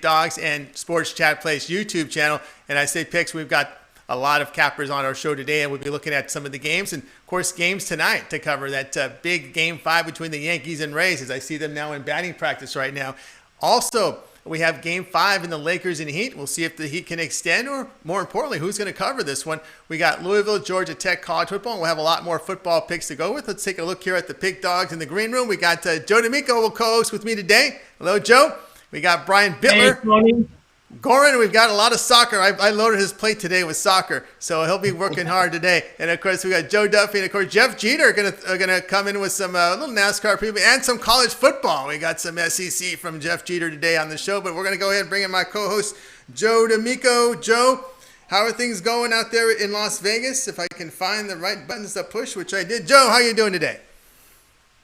Dogs and Sports Chat Place YouTube channel. And I say picks, we've got a lot of cappers on our show today, and we'll be looking at some of the games. And, of course, games tonight to cover that big Game 5 between the Yankees and Rays, as I see them now in batting practice right now. Also, we have Game 5 in the Lakers and Heat. We'll see if the Heat can extend, or more importantly, who's going to cover this one. We got Louisville, Georgia Tech college football, and we'll have a lot more football picks to go with. Let's take a look here at the Pig Dogs in the green room. We got Joe D'Amico will co-host with me today. Hello, Joe. We got Brian Bitler. Hey, Tony. Goran, we've got a lot of soccer. I loaded his plate today with soccer, so he'll be working hard today. And, of course, we got Joe Duffy and, of course, Jeff Jeter are gonna come in with some little NASCAR people and some college football. We got some SEC from Jeff Jeter today on the show, but we're going to go ahead and bring in my co-host, Joe D'Amico. Joe, how are things going out there in Las Vegas? If I can find the right buttons to push, which I did. Joe, how are you doing today?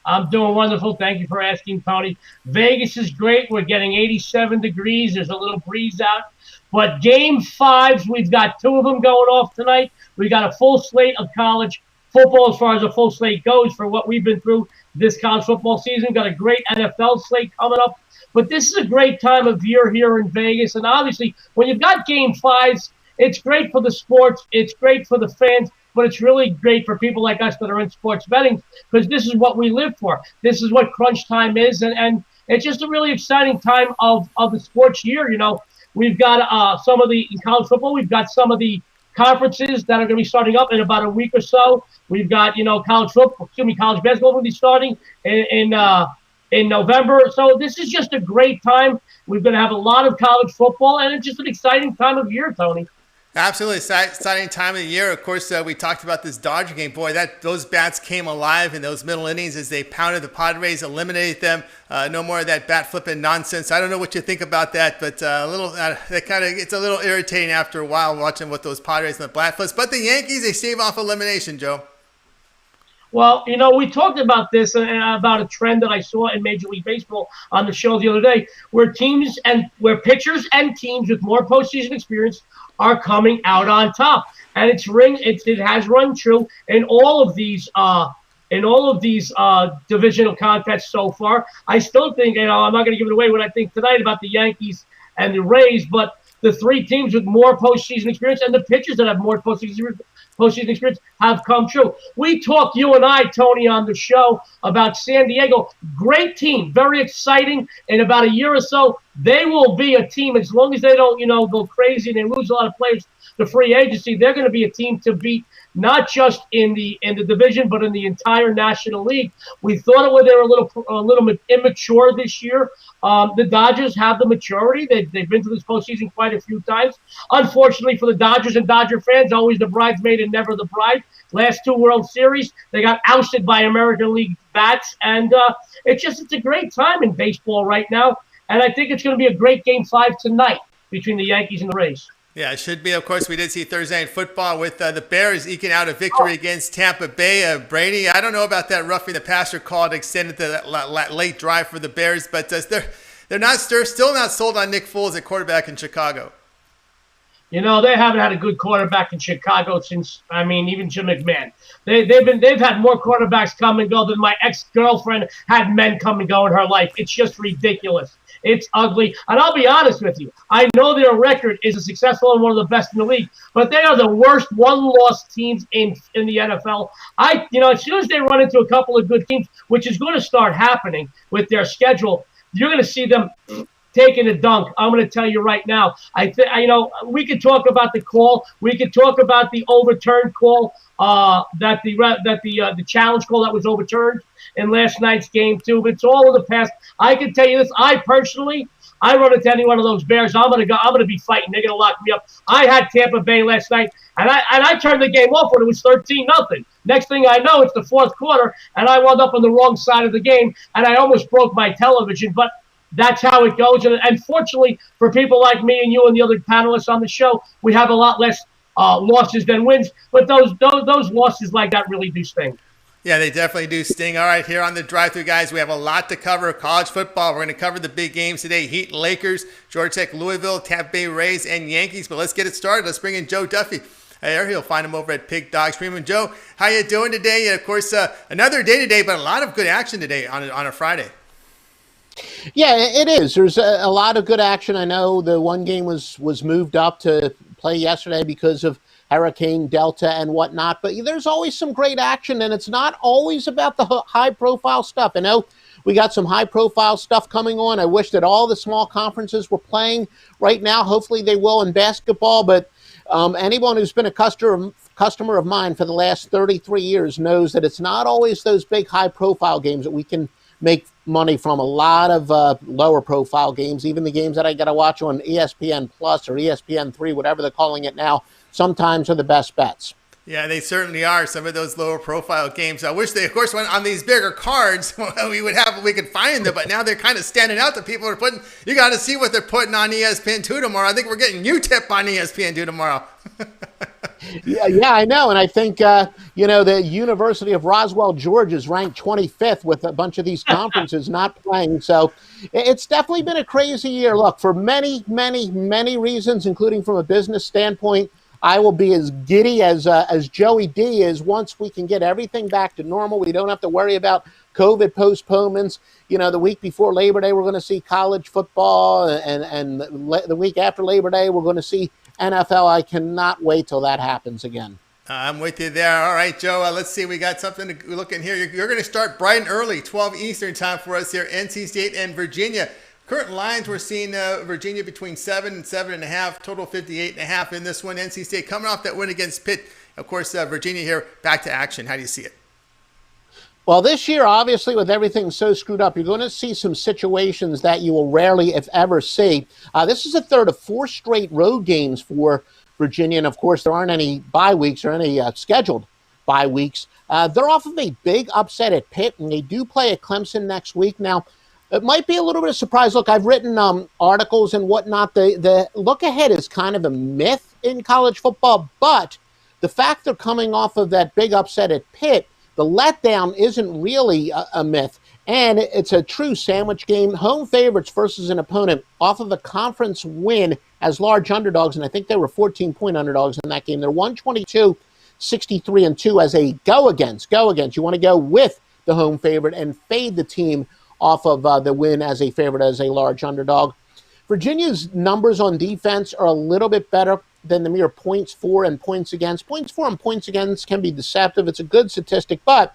I'm doing wonderful. Thank you for asking, Tony. Vegas is great. We're getting 87 degrees. There's a little breeze out. But Game 5s, we've got 2 of them going off tonight. We got a full slate of college football as far as a full slate goes for what we've been through this college football season. Got a great NFL slate coming up. But this is a great time of year here in Vegas. And obviously, when you've got Game 5s, it's great for the sports. It's great for the fans. But it's really great for people like us that are in sports betting, because this is what we live for. This is what crunch time is, and it's just a really exciting time of the sports year. You know, we've got some of the in college football. We've got some of the conferences that are going to be starting up in about a week or so. We've got college basketball will be starting in November. So this is just a great time. We're going to have a lot of college football, and it's just an exciting time of year, Tony. Absolutely exciting time of the year. Of course, we talked about this Dodger game. Boy, those bats came alive in those middle innings as they pounded the Padres, eliminated them. No more of that bat flipping nonsense. I don't know what you think about that, but it's a little irritating after a while watching what those Padres and the bat flips. But the Yankees, they stave off elimination, Joe. Well, we talked about this and about a trend that I saw in Major League Baseball on the show the other day, where pitchers and teams with more postseason experience are coming out on top, and it has run true in all of these divisional contests so far. I still think I'm not going to give it away what I think tonight about the Yankees and the Rays, but the 3 teams with more postseason experience and the pitchers that have more postseason experience have come true. We talked, you and I, Tony, on the show about San Diego. Great team, very exciting. In about a year or so, they will be a team, as long as they don't, go crazy and they lose a lot of players to free agency. They're going to be a team to beat, not just in the division, but in the entire National League. We thought they were a little immature this year. The Dodgers have the maturity. They've been to this postseason quite a few times. Unfortunately for the Dodgers and Dodger fans, always the bridesmaid and never the bride. Last 2 World Series, they got ousted by American League bats, and it's a great time in baseball right now. And I think it's going to be a great Game 5 tonight between the Yankees and the Rays. Yeah, it should be. Of course, we did see Thursday Night Football with the Bears eking out a victory against Tampa Bay. Brady, I don't know about that roughing the passer call to extend it to that late drive for the Bears, but they're still not sold on Nick Foles at quarterback in Chicago. They haven't had a good quarterback in Chicago since, even Jim McMahon. They've had more quarterbacks come and go than my ex-girlfriend had men come and go in her life. It's just ridiculous. It's ugly. And I'll be honest with you. I know their record is a successful and one of the best in the league, but they are the worst one-loss teams in the NFL. As soon as they run into a couple of good teams, which is going to start happening with their schedule, you're going to see them taking a dunk. I'm going to tell you right now. We could talk about the call. We could talk about the overturned call, the challenge call that was overturned in last night's game too. But it's all in the past. I can tell you this. I run into any one of those Bears, I'm going to be fighting. They're going to lock me up. I had Tampa Bay last night, and I turned the game off when it was 13-0. Next thing I know, it's the 4th quarter, and I wound up on the wrong side of the game, and I almost broke my television. But that's how it goes. And fortunately for people like me and you and the other panelists on the show, we have a lot less losses than wins. But those losses like that really do sting. Yeah, they definitely do sting. All right, here on the drive-thru, guys, we have a lot to cover. College football, we're going to cover the big games today. Heat, Lakers, Georgia Tech, Louisville, Tampa Bay Rays, and Yankees. But let's get it started. Let's bring in Joe Duffy. There, you'll find him over at Pig Dogs Premium. Joe, how you doing today? And, of course, another day today, but a lot of good action today on a Friday. Yeah, it is. There's a lot of good action. I know the one game was moved up to play yesterday because of Hurricane Delta and whatnot. But there's always some great action, and it's not always about the high profile stuff. I know we got some high profile stuff coming on. I wish that all the small conferences were playing right now. Hopefully they will in basketball. But anyone who's been a customer of mine for the last 33 years knows that it's not always those big high profile games that we can make money from. A lot of lower profile games, even the games that I got to watch on ESPN Plus or ESPN3, whatever they're calling it now, sometimes are the best bets. Yeah, they certainly are. Some of those lower profile games. I wish they, of course, went on these bigger cards. We could find them, but now they're kind of standing out. The people are putting. You got to see what they're putting on ESPN2 tomorrow. I think we're getting UTEP on ESPN2 tomorrow. Yeah, I know, and I think the University of Roswell, Georgia, is ranked 25th with a bunch of these conferences not playing. So it's definitely been a crazy year. Look, for many, many, many reasons, including from a business standpoint. I will be as giddy as Joey D is once we can get everything back to normal. We don't have to worry about COVID postponements. The week before Labor Day, we're going to see college football, and the week after Labor Day, we're going to see NFL. I cannot wait till that happens again. I'm with you there. All right, Joe, let's see. We got something to look in here. You're going to start bright and early, 12 Eastern time for us here, NC State and Virginia. Current lines, we're seeing Virginia between 7 and 7.5, total 58.5 in this one. NC State coming off that win against Pitt. Of course, Virginia here back to action. How do you see it? Well, this year, obviously, with everything so screwed up, you're going to see some situations that you will rarely, if ever, see. This is a third of 4 straight road games for Virginia, and of course, there aren't any bye weeks or any scheduled bye weeks. They're off of a big upset at Pitt, and they do play at Clemson next week. Now, it might be a little bit of surprise. Look, I've written articles and whatnot. The look ahead is kind of a myth in college football, but the fact they're coming off of that big upset at Pitt, the letdown isn't really a myth. And it's a true sandwich game. Home favorites versus an opponent off of a conference win as large underdogs, and I think they were 14-point underdogs in that game. They're 122, 63-2 as a go against. You want to go with the home favorite and fade the team off of the win as a favorite, as a large underdog. Virginia's numbers on defense are a little bit better than the mere points for and points against. Points for and points against can be deceptive. It's a good statistic, but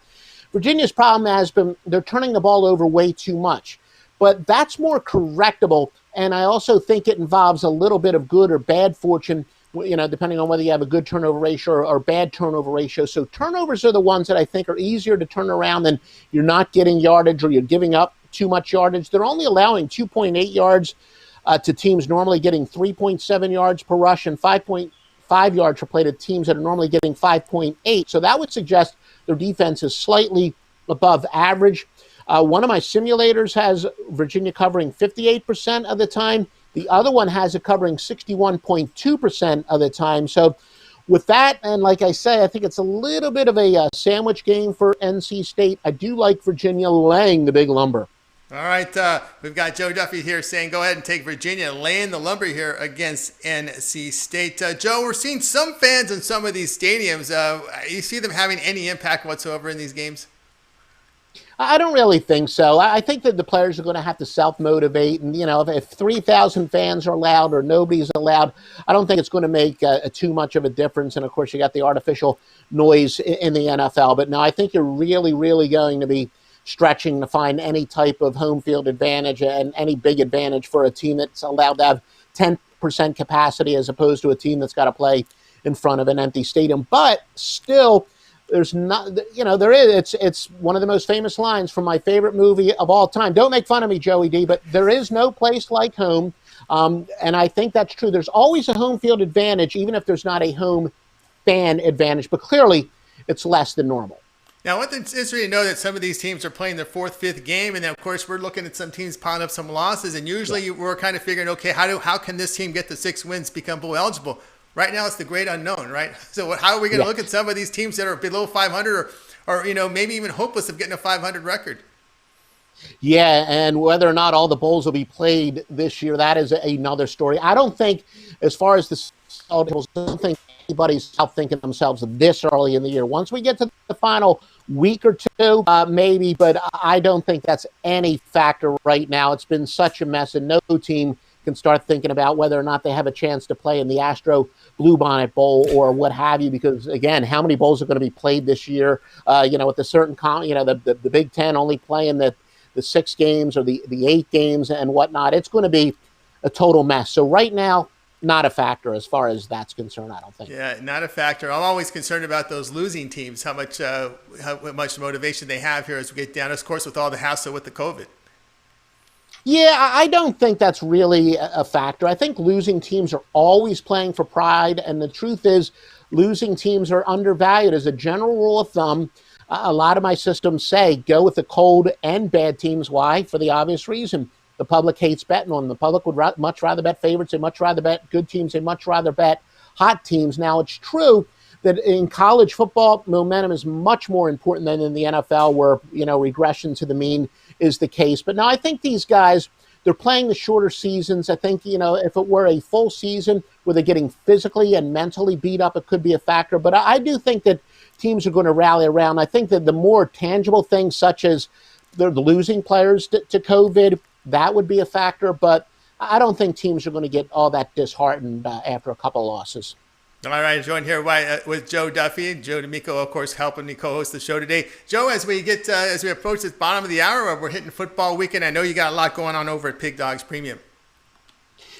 Virginia's problem has been they're turning the ball over way too much. But that's more correctable, and I also think it involves a little bit of good or bad fortune, depending on whether you have a good turnover ratio or bad turnover ratio. So turnovers are the ones that I think are easier to turn around than you're not getting yardage or you're giving up too much yardage. They're only allowing 2.8 yards to teams normally getting 3.7 yards per rush and 5.5 yards per play to teams that are normally getting 5.8. So that would suggest their defense is slightly above average. One of my simulators has Virginia covering 58% of the time. The other one has it covering 61.2% of the time. So with that, and like I say, I think it's a little bit of a sandwich game for NC State. I do like Virginia laying the big lumber. All right, we've got Joe Duffy here saying go ahead and take Virginia, laying the lumber here against NC State. Joe, we're seeing some fans in some of these stadiums. You see them having any impact whatsoever in these games? I don't really think so. I think that the players are going to have to self-motivate. And, if 3,000 fans are allowed or nobody's allowed, I don't think it's going to make too much of a difference. And, of course, you got the artificial noise in the NFL. But, no, I think you're really, really going to be stretching to find any type of home field advantage and any big advantage for a team that's allowed to have 10% capacity as opposed to a team that's got to play in front of an empty stadium. But still, there's not, it's one of the most famous lines from my favorite movie of all time. Don't make fun of me, Joey D, but there is no place like home. And I think that's true. There's always a home field advantage, even if there's not a home fan advantage, but clearly it's less than normal. Now, it's interesting to know that some of these teams are playing their 4th, 5th game, and then, of course, we're looking at some teams piling up some losses, and usually we're kind of figuring, okay, how can this team get the 6 wins, become bowl eligible? Right now, it's the great unknown, right? So how are we going to look at some of these teams that are below 500 or maybe even hopeless of getting a 500 record? Yeah, and whether or not all the bowls will be played this year, that is another story. I don't think, as far as the I don't think anybody's out thinking themselves this early in the year. Once we get to the final week or two, maybe, but I don't think that's any factor right now. It's been such a mess, and no team can start thinking about whether or not they have a chance to play in the Astro Bluebonnet Bowl or what have you, because, again, how many bowls are going to be played this year? With the certain, the Big Ten only playing the 6 games or the 8 games and whatnot. It's going to be a total mess. So right now, not a factor as far as that's concerned, I don't think. Yeah, not a factor. I'm always concerned about those losing teams, how much motivation they have here as we get down, of course, with all the hassle with the COVID. Yeah, I don't think that's really a factor. I think losing teams are always playing for pride, and the truth is losing teams are undervalued. As a general rule of thumb, a lot of my systems say go with the cold and bad teams. Why? For the obvious reason. The public hates betting on them. The public would much rather bet favorites. They much rather bet good teams. They much rather bet hot teams. Now, it's true that in college football, momentum is much more important than in the NFL, where, regression to the mean is the case. But now I think these guys, they're playing the shorter seasons. I think, if it were a full season where they're getting physically and mentally beat up, it could be a factor. But I do think that teams are going to rally around. I think that the more tangible things, such as they're losing players to COVID, that would be a factor. But I don't think teams are going to get all that disheartened after a couple losses. All right, joined here with Joe Duffy. Joe D'Amico, of course, helping me co-host the show today. Joe, as we approach the bottom of the hour, we're hitting football weekend. I know you got a lot going on over at Pig Dogs Premium.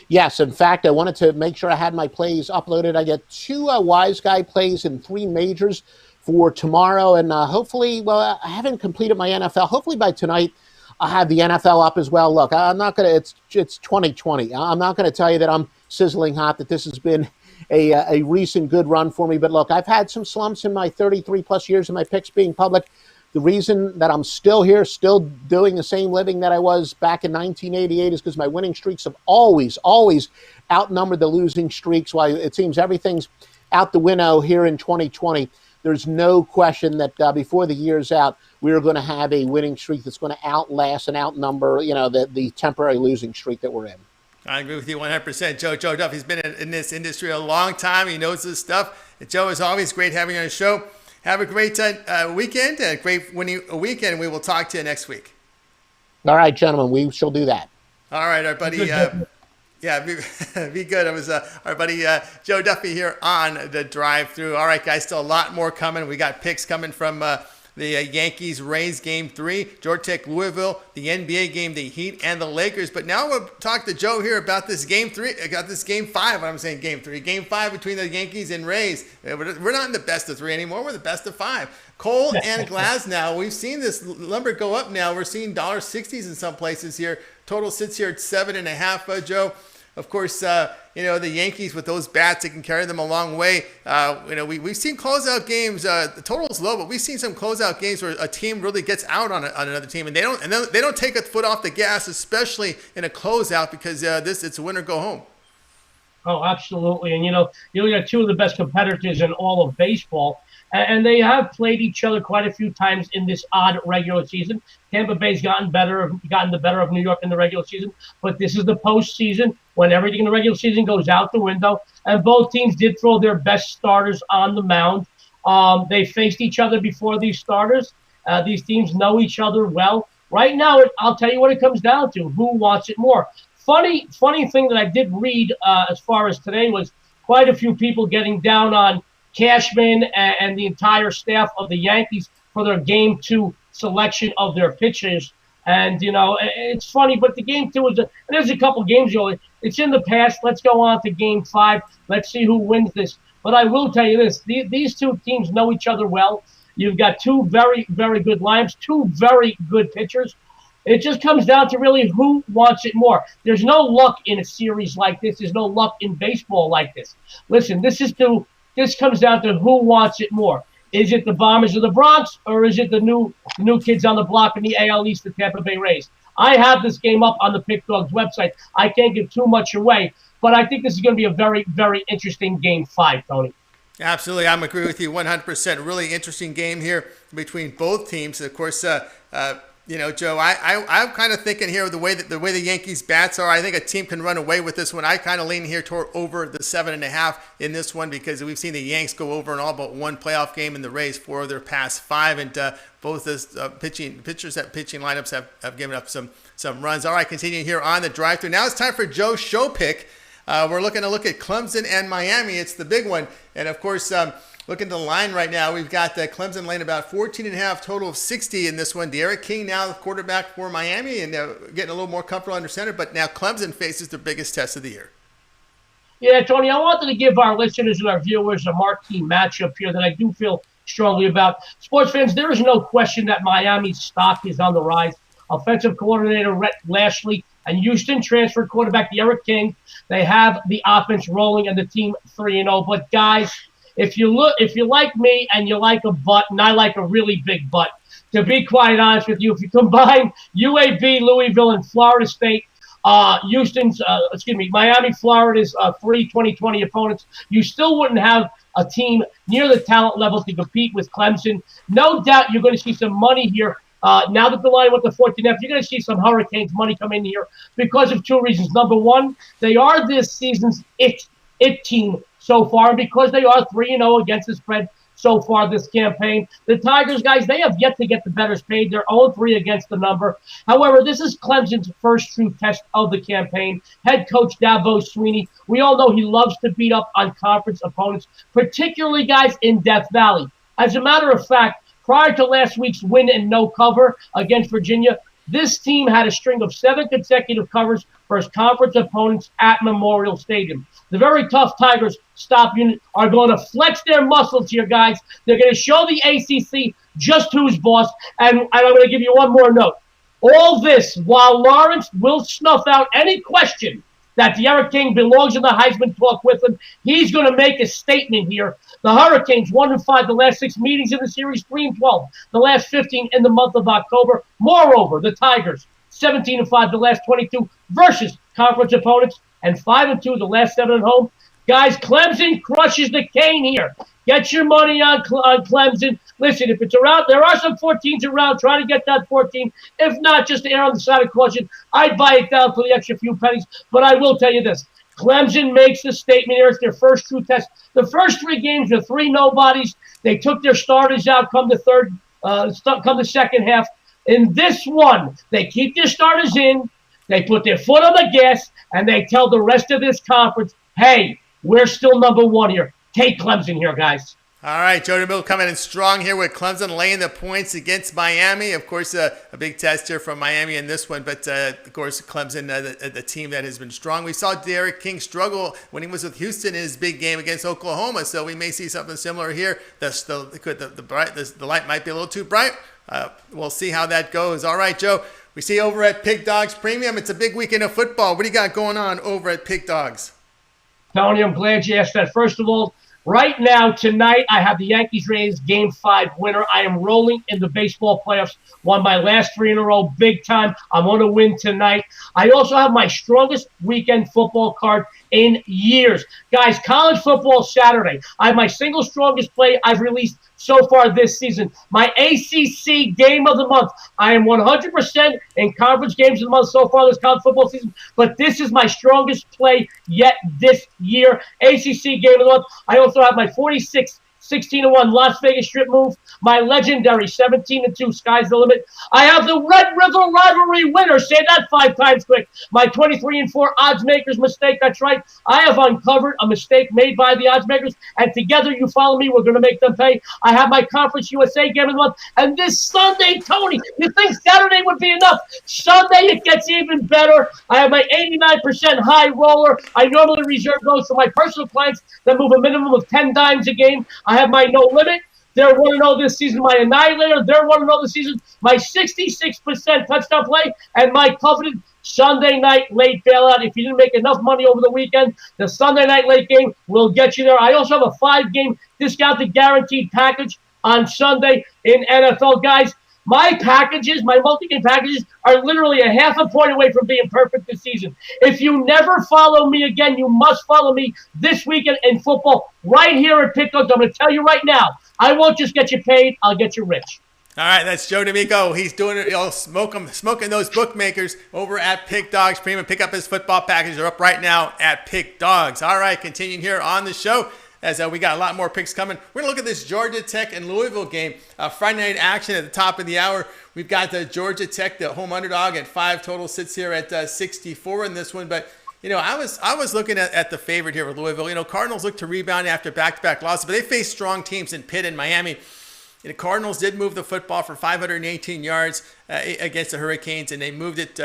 Yes, in fact, I wanted to make sure I had my plays uploaded. I get 2 Wise Guy plays and 3 majors for tomorrow, and hopefully, I haven't completed my NFL. Hopefully by tonight, I'll have the NFL up as well. Look, I'm not going to. It's 2020. I'm not going to tell you that I'm sizzling hot, that this has been a recent good run for me. But look, I've had some slumps in my 33 plus years of my picks being public. The reason that I'm still here, still doing the same living that I was back in 1988 is because my winning streaks have always outnumbered the losing streaks. While it seems everything's out the window here in 2020, there's no question that before the year's out, we're going to have a winning streak that's going to outlast and outnumber, the temporary losing streak that we're in. I agree with you 100%. Joe Duffy's been in this industry a long time. He knows this stuff. And Joe, is always great having you on the show. Have a great weekend, a great winning weekend. We will talk to you next week. All right, gentlemen, we shall do that. All right, our buddy. Be good. It was our buddy Joe Duffy here on the drive-through. All right, guys, still a lot more coming. We got picks coming from the Yankees-Rays Game 3, Georgia Tech, Louisville, the NBA game, the Heat, and the Lakers. But now we'll talk to Joe here about this Game 3, about this Game 5. I'm saying Game 3. Game 5 between the Yankees and Rays. We're not in the best of 3 anymore. We're the best of 5. Coal and glass now. We've seen this number go up now. We're seeing $1.60s in some places here. Total sits here at 7.5, Joe. Of course, the Yankees with those bats, they can carry them a long way. We've seen closeout games. The total's low, but we've seen some closeout games where a team really gets out on another team, and they don't take a foot off the gas, especially in a closeout, because it's a win or go home. Oh, absolutely. And, you got 2 of the best competitors in all of baseball, and they have played each other quite a few times in this odd regular season. Tampa Bay's gotten the better of New York in the regular season, but this is the postseason when everything in the regular season goes out the window, and both teams did throw their best starters on the mound. They faced each other before these starters. These teams know each other well. Right now, I'll tell you what it comes down to: who wants it more? Funny thing that I did read as far as today was quite a few people getting down on Cashman and the entire staff of the Yankees for their Game 2 selection of their pitchers. And, it's funny, but the Game 2 there's a couple games, it's in the past. Let's go on to Game 5. Let's see who wins this. But I will tell you this, these 2 teams know each other well. You've got 2 very, very good lineups, 2 very good pitchers. It just comes down to really who wants it more. There's no luck in a series like this. There's no luck in baseball like this. Listen, this comes down to who wants it more. Is it the Bombers of the Bronx, or is it the new kids on the block in the AL East, the Tampa Bay Rays? I have this game up on the Pick Dogs website. I can't give too much away, but I think this is going to be a very, very interesting Game 5, Tony. Absolutely. I'm agree with you 100%. Really interesting game here between both teams. Of course, Joe, I'm kind of thinking here the way the Yankees bats are. I think a team can run away with this one. I kind of lean here toward over the 7.5 in this one because we've seen the Yanks go over in all but one playoff game in the Rays, 4 of their past 5, and both the pitching lineups have given up some runs. All right, continuing here on the drive-thru. Now it's time for Joe's show pick. We're looking to look at Clemson and Miami. It's the big one, and of course. Looking at the line right now, we've got Clemson laying about 14.5, total of 60 in this one. Derek King now the quarterback for Miami and getting a little more comfortable under center, but now Clemson faces their biggest test of the year. Yeah, Tony, I wanted to give our listeners and our viewers a marquee matchup here that I do feel strongly about. Sports fans, there is no question that Miami's stock is on the rise. Offensive coordinator Rhett Lashley and Houston transferred quarterback Derek King. They have the offense rolling and the team 3-0. But guys, if you like me and you like a butt, and I like a really big butt, to be quite honest with you, if you combine UAB, Louisville, and Florida State, Miami, Florida's 3 2020 opponents, you still wouldn't have a team near the talent level to compete with Clemson. No doubt you're going to see some money here. Now that the line went to 14.5, you're going to see some Hurricanes money come in here because of 2 reasons. Number one, they are this season's it team so far because they are 3-0 against the spread so far this campaign. The Tigers, guys, they have yet to get the bettors paid. They're 0-3 against the number. However, this is Clemson's first true test of the campaign. Head coach Dabo Swinney, we all know he loves to beat up on conference opponents, particularly guys in Death Valley. As a matter of fact, prior to last week's win and no cover against Virginia, this team had a string of 7 consecutive covers for his conference opponents at Memorial Stadium. The very tough Tigers stop unit are going to flex their muscles here, guys. They're going to show the ACC just who's boss. And I'm going to give you one more note. All this while Lawrence will snuff out any question that Derek King belongs in the Heisman talk with him. He's going to make a statement here. The Hurricanes 1-5 the last 6 meetings in the series, 3-12 the last 15 in the month of October. Moreover, the Tigers 17-5 the last 22 versus conference opponents, and 5-2 the last 7 at home. Guys, Clemson crushes the cane here. Get your money on Clemson. Listen, if it's around, there are some 14s around. Try to get that 14. If not, just to err on the side of caution, I'd buy it down for the extra few pennies. But I will tell you this. Clemson makes the statement here. It's their first true test. The first 3 games were 3 nobodies. They took their starters out come the second half. In this one, they keep their starters in. They put their foot on the gas, and they tell the rest of this conference, hey, we're still number 1 here. Take Clemson here, guys. All right, Joe DeMille coming in strong here with Clemson laying the points against Miami. Of course, a big test here from Miami in this one, but of course, Clemson, the team that has been strong. We saw Derek King struggle when he was with Houston in his big game against Oklahoma, so we may see something similar here. The light might be a little too bright. We'll see how that goes. All right, Joe, we see over at Pig Dogs Premium, it's a big weekend of football. What do you got going on over at Pig Dogs? Tony, I'm glad you asked that. First of all, right now, tonight, I have the Yankees-Rays Game 5 winner. I am rolling in the baseball playoffs. Won my last 3 in a row, big time. I'm going to win tonight. I also have my strongest weekend football card in years. Guys, college football Saturday. I have my single strongest play I've released so far this season. My ACC game of the month. I am 100% in conference games of the month so far this college football season, but this is my strongest play yet this year. ACC game of the month. I also have my 16-1 Las Vegas strip move, my legendary 17-2 sky's the limit. I have the Red River rivalry winner. Say that 5 times quick. My 23-4 odds makers mistake. That's right. I have uncovered a mistake made by the odds makers, and together, you follow me, we're going to make them pay. I have my Conference USA game of the month, and this Sunday, Tony, you think Saturday would be enough? Sunday, it gets even better. I have my 89% high roller. I normally reserve those for my personal clients that move a minimum of 10 dimes a game. I have my no limit. They're 1-0 this season. My annihilator. They're 1-0 this season. My 66% touchdown play and my coveted Sunday night late bailout. If you didn't make enough money over the weekend, the Sunday night late game will get you there. I also have a 5-game discounted guaranteed package on Sunday in NFL. Guys, my packages, my multi-game packages, are literally a half a point away from being perfect this season. If you never follow me again, you must follow me this weekend in football right here at Pick Dogs. I'm going to tell you right now, I won't just get you paid, I'll get you rich. All right, that's Joe D'Amico. He's doing it. He'll smoking those bookmakers over at Pick Dogs Premium. Pick up his football package. They're up right now at Pick Dogs. All right, continuing here on the show as we got a lot more picks coming. We're going to look at this Georgia Tech and Louisville game. Friday night action at the top of the hour. We've got the Georgia Tech, the home underdog at 5 total, sits here at 64 in this one. But, I was looking at the favorite here with Louisville. Cardinals look to rebound after back-to-back losses, but they face strong teams in Pitt and Miami. The Cardinals did move the football for 518 yards against the Hurricanes, and they moved it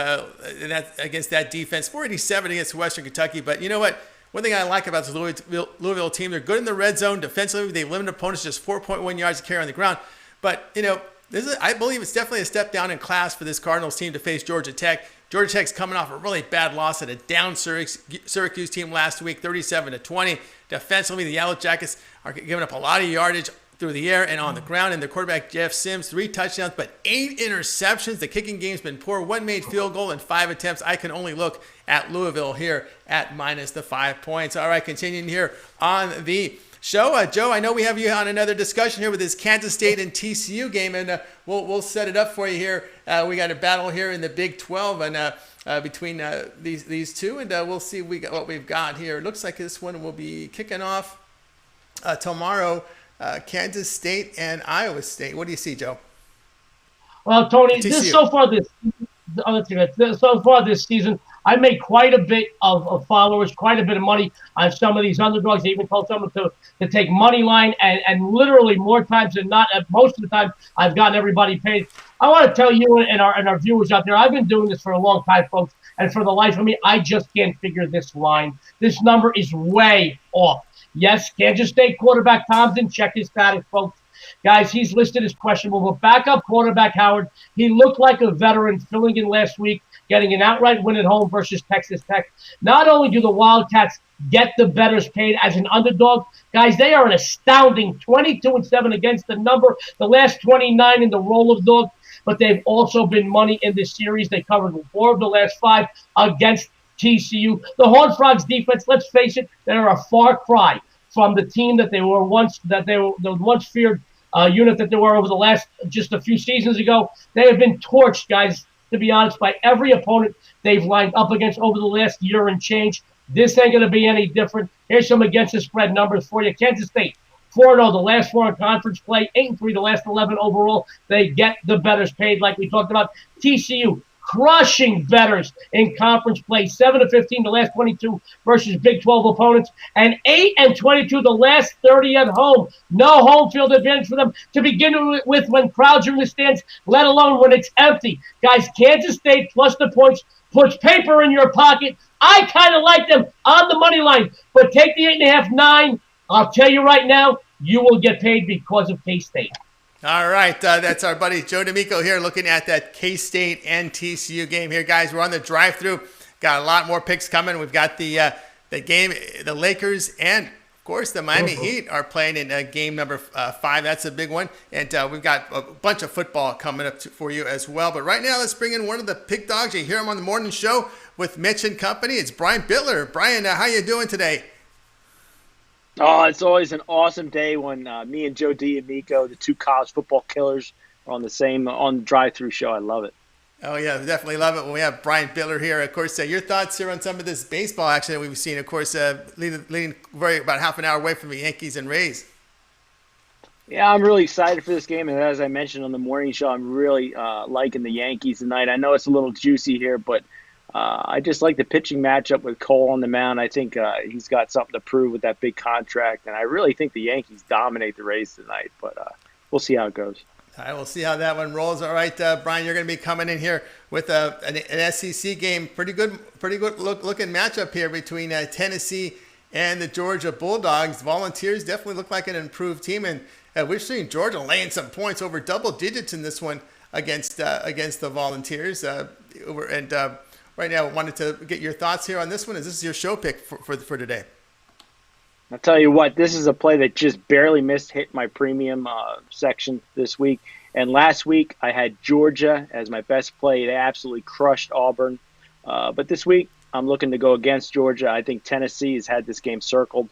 against that defense, 487 against Western Kentucky. But you know what? One thing I like about this Louisville team, they're good in the red zone defensively. They limit opponents to just 4.1 yards to carry on the ground. But, I believe it's definitely a step down in class for this Cardinals team to face Georgia Tech. Georgia Tech's coming off a really bad loss at a down Syracuse team last week, 37-20. Defensively, the Yellow Jackets are giving up a lot of yardage through the air and on the ground, and their quarterback Jeff Sims, 3 touchdowns, but 8 interceptions. The kicking game's been poor. 1 made field goal in 5 attempts. I can only look at Louisville here at minus the 5 points. All right, continuing here on the show. Joe, I know we have you on another discussion here with this Kansas State and TCU game, and we'll set it up for you here. We got a battle here in the Big 12 and between these two, and we'll see what we've got here. It looks like this one will be kicking off tomorrow. Kansas State and Iowa State. What do you see, Joe? Well, Tony, so far this season, I made quite a bit of followers, quite a bit of money on some of these underdogs. I even told someone to take money line, and literally more times than not, most of the time, I've gotten everybody paid. I want to tell you and our viewers out there, I've been doing this for a long time, folks, and for the life of me, I just can't figure this line. This number is way off. Yes, Kansas State quarterback Thompson, check his status, folks. Guys, he's listed as questionable, but backup quarterback Howard, he looked like a veteran filling in last week, getting an outright win at home versus Texas Tech. Not only do the Wildcats get the bettors paid as an underdog, guys, they are an astounding 22-7 against the number, the last 29 in the roll of dog, but they've also been money in this series. They covered 4 of the last 5 against TCU. The Horned Frogs defense, let's face it, they're a far cry from the team that they once feared unit that they were over the last just a few seasons ago. They have been torched, guys, to be honest, by every opponent they've lined up against over the last year and change. This ain't going to be any different. Here's some against the spread numbers for you. Kansas State, 4-0 the last 4 in conference play, 8-3 the last 11 overall. They get the bettors paid like we talked about. TCU, crushing bettors in conference play, 7-15 the last 22 versus Big 12 opponents, and 8-22 the last 30 at home. No home field advantage for them to begin with when crowds are in the stands, let alone when it's empty. Guys, Kansas State plus the points puts paper in your pocket. I kind of like them on the money line, but take the 8.5, 9. I'll tell you right now, you will get paid because of K-State. All right, that's our buddy Joe D'Amico here looking at that K-State and TCU game here, guys. We're on the drive-through. Got a lot more picks coming. We've got the game, the Lakers and, of course, the Miami Heat are playing in game number 5. That's a big one. And we've got a bunch of football coming up for you as well. But right now, let's bring in one of the pick dogs. You hear him on the morning show with Mitch and company. It's Brian Bitler. Brian, how you doing today? Oh, it's always an awesome day when me and Joe D'Amico, the 2 college football killers, are on the drive-through show. I love it. Oh, yeah, definitely love it when we have Brian Bitler here. Of course, your thoughts here on some of this baseball action that we've seen, of course, leading about half an hour away from the Yankees and Rays. Yeah, I'm really excited for this game. And as I mentioned on the morning show, I'm really liking the Yankees tonight. I know it's a little juicy here, but I just like the pitching matchup with Cole on the mound. I think he's got something to prove with that big contract, and I really think the Yankees dominate the Rays tonight, but we'll see how it goes. All right, we'll see how that one rolls. All right, Brian, you're going to be coming in here with an SEC game. Pretty good looking matchup here between Tennessee and the Georgia Bulldogs. Volunteers definitely look like an improved team, and we've seen Georgia laying some points over double digits in this one against the Volunteers. Right now, I wanted to get your thoughts here on this one. Is this your show pick for today? I'll tell you what, this is a play that just barely hit my premium section this week. And last week, I had Georgia as my best play. They absolutely crushed Auburn. But this week, I'm looking to go against Georgia. I think Tennessee has had this game circled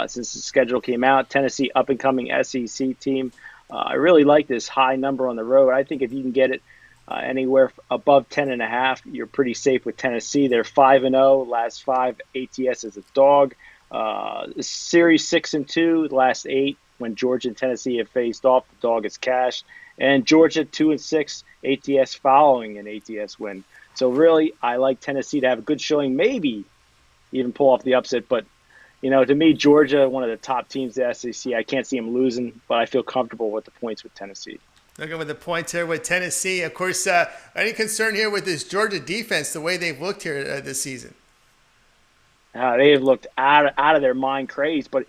since the schedule came out. Tennessee, up-and-coming SEC team. I really like this high number on the road. I think if you can get it anywhere above 10.5, you're pretty safe with Tennessee. They're 5-0, last 5 ATS as a dog. Series 6-2, last 8 when Georgia and Tennessee have faced off. The dog is cashed, and Georgia 2-6 ATS following an ATS win. So really, I like Tennessee to have a good showing, maybe even pull off the upset. But to me, Georgia, one of the top teams in the SEC. I can't see them losing, but I feel comfortable with the points with Tennessee. Looking with the points here with Tennessee. Of course, any concern here with this Georgia defense, the way they've looked here this season? They have looked out of their mind crazed. But,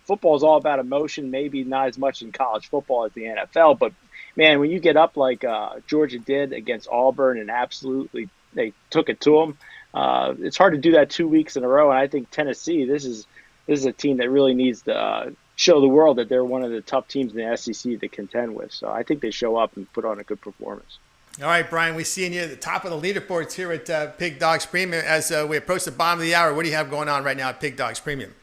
football is all about emotion, maybe not as much in college football as the NFL. But, man, when you get up like Georgia did against Auburn and absolutely they took it to them, it's hard to do that 2 weeks in a row. And I think Tennessee, this is a team that really needs to show the world that they're one of the tough teams in the SEC to contend with. So I think they show up and put on a good performance. All right, Brian, we see you at the top of the leaderboards here at Pig Dogs Premium. As we approach the bottom of the hour, what do you have going on right now at Pig Dogs Premium?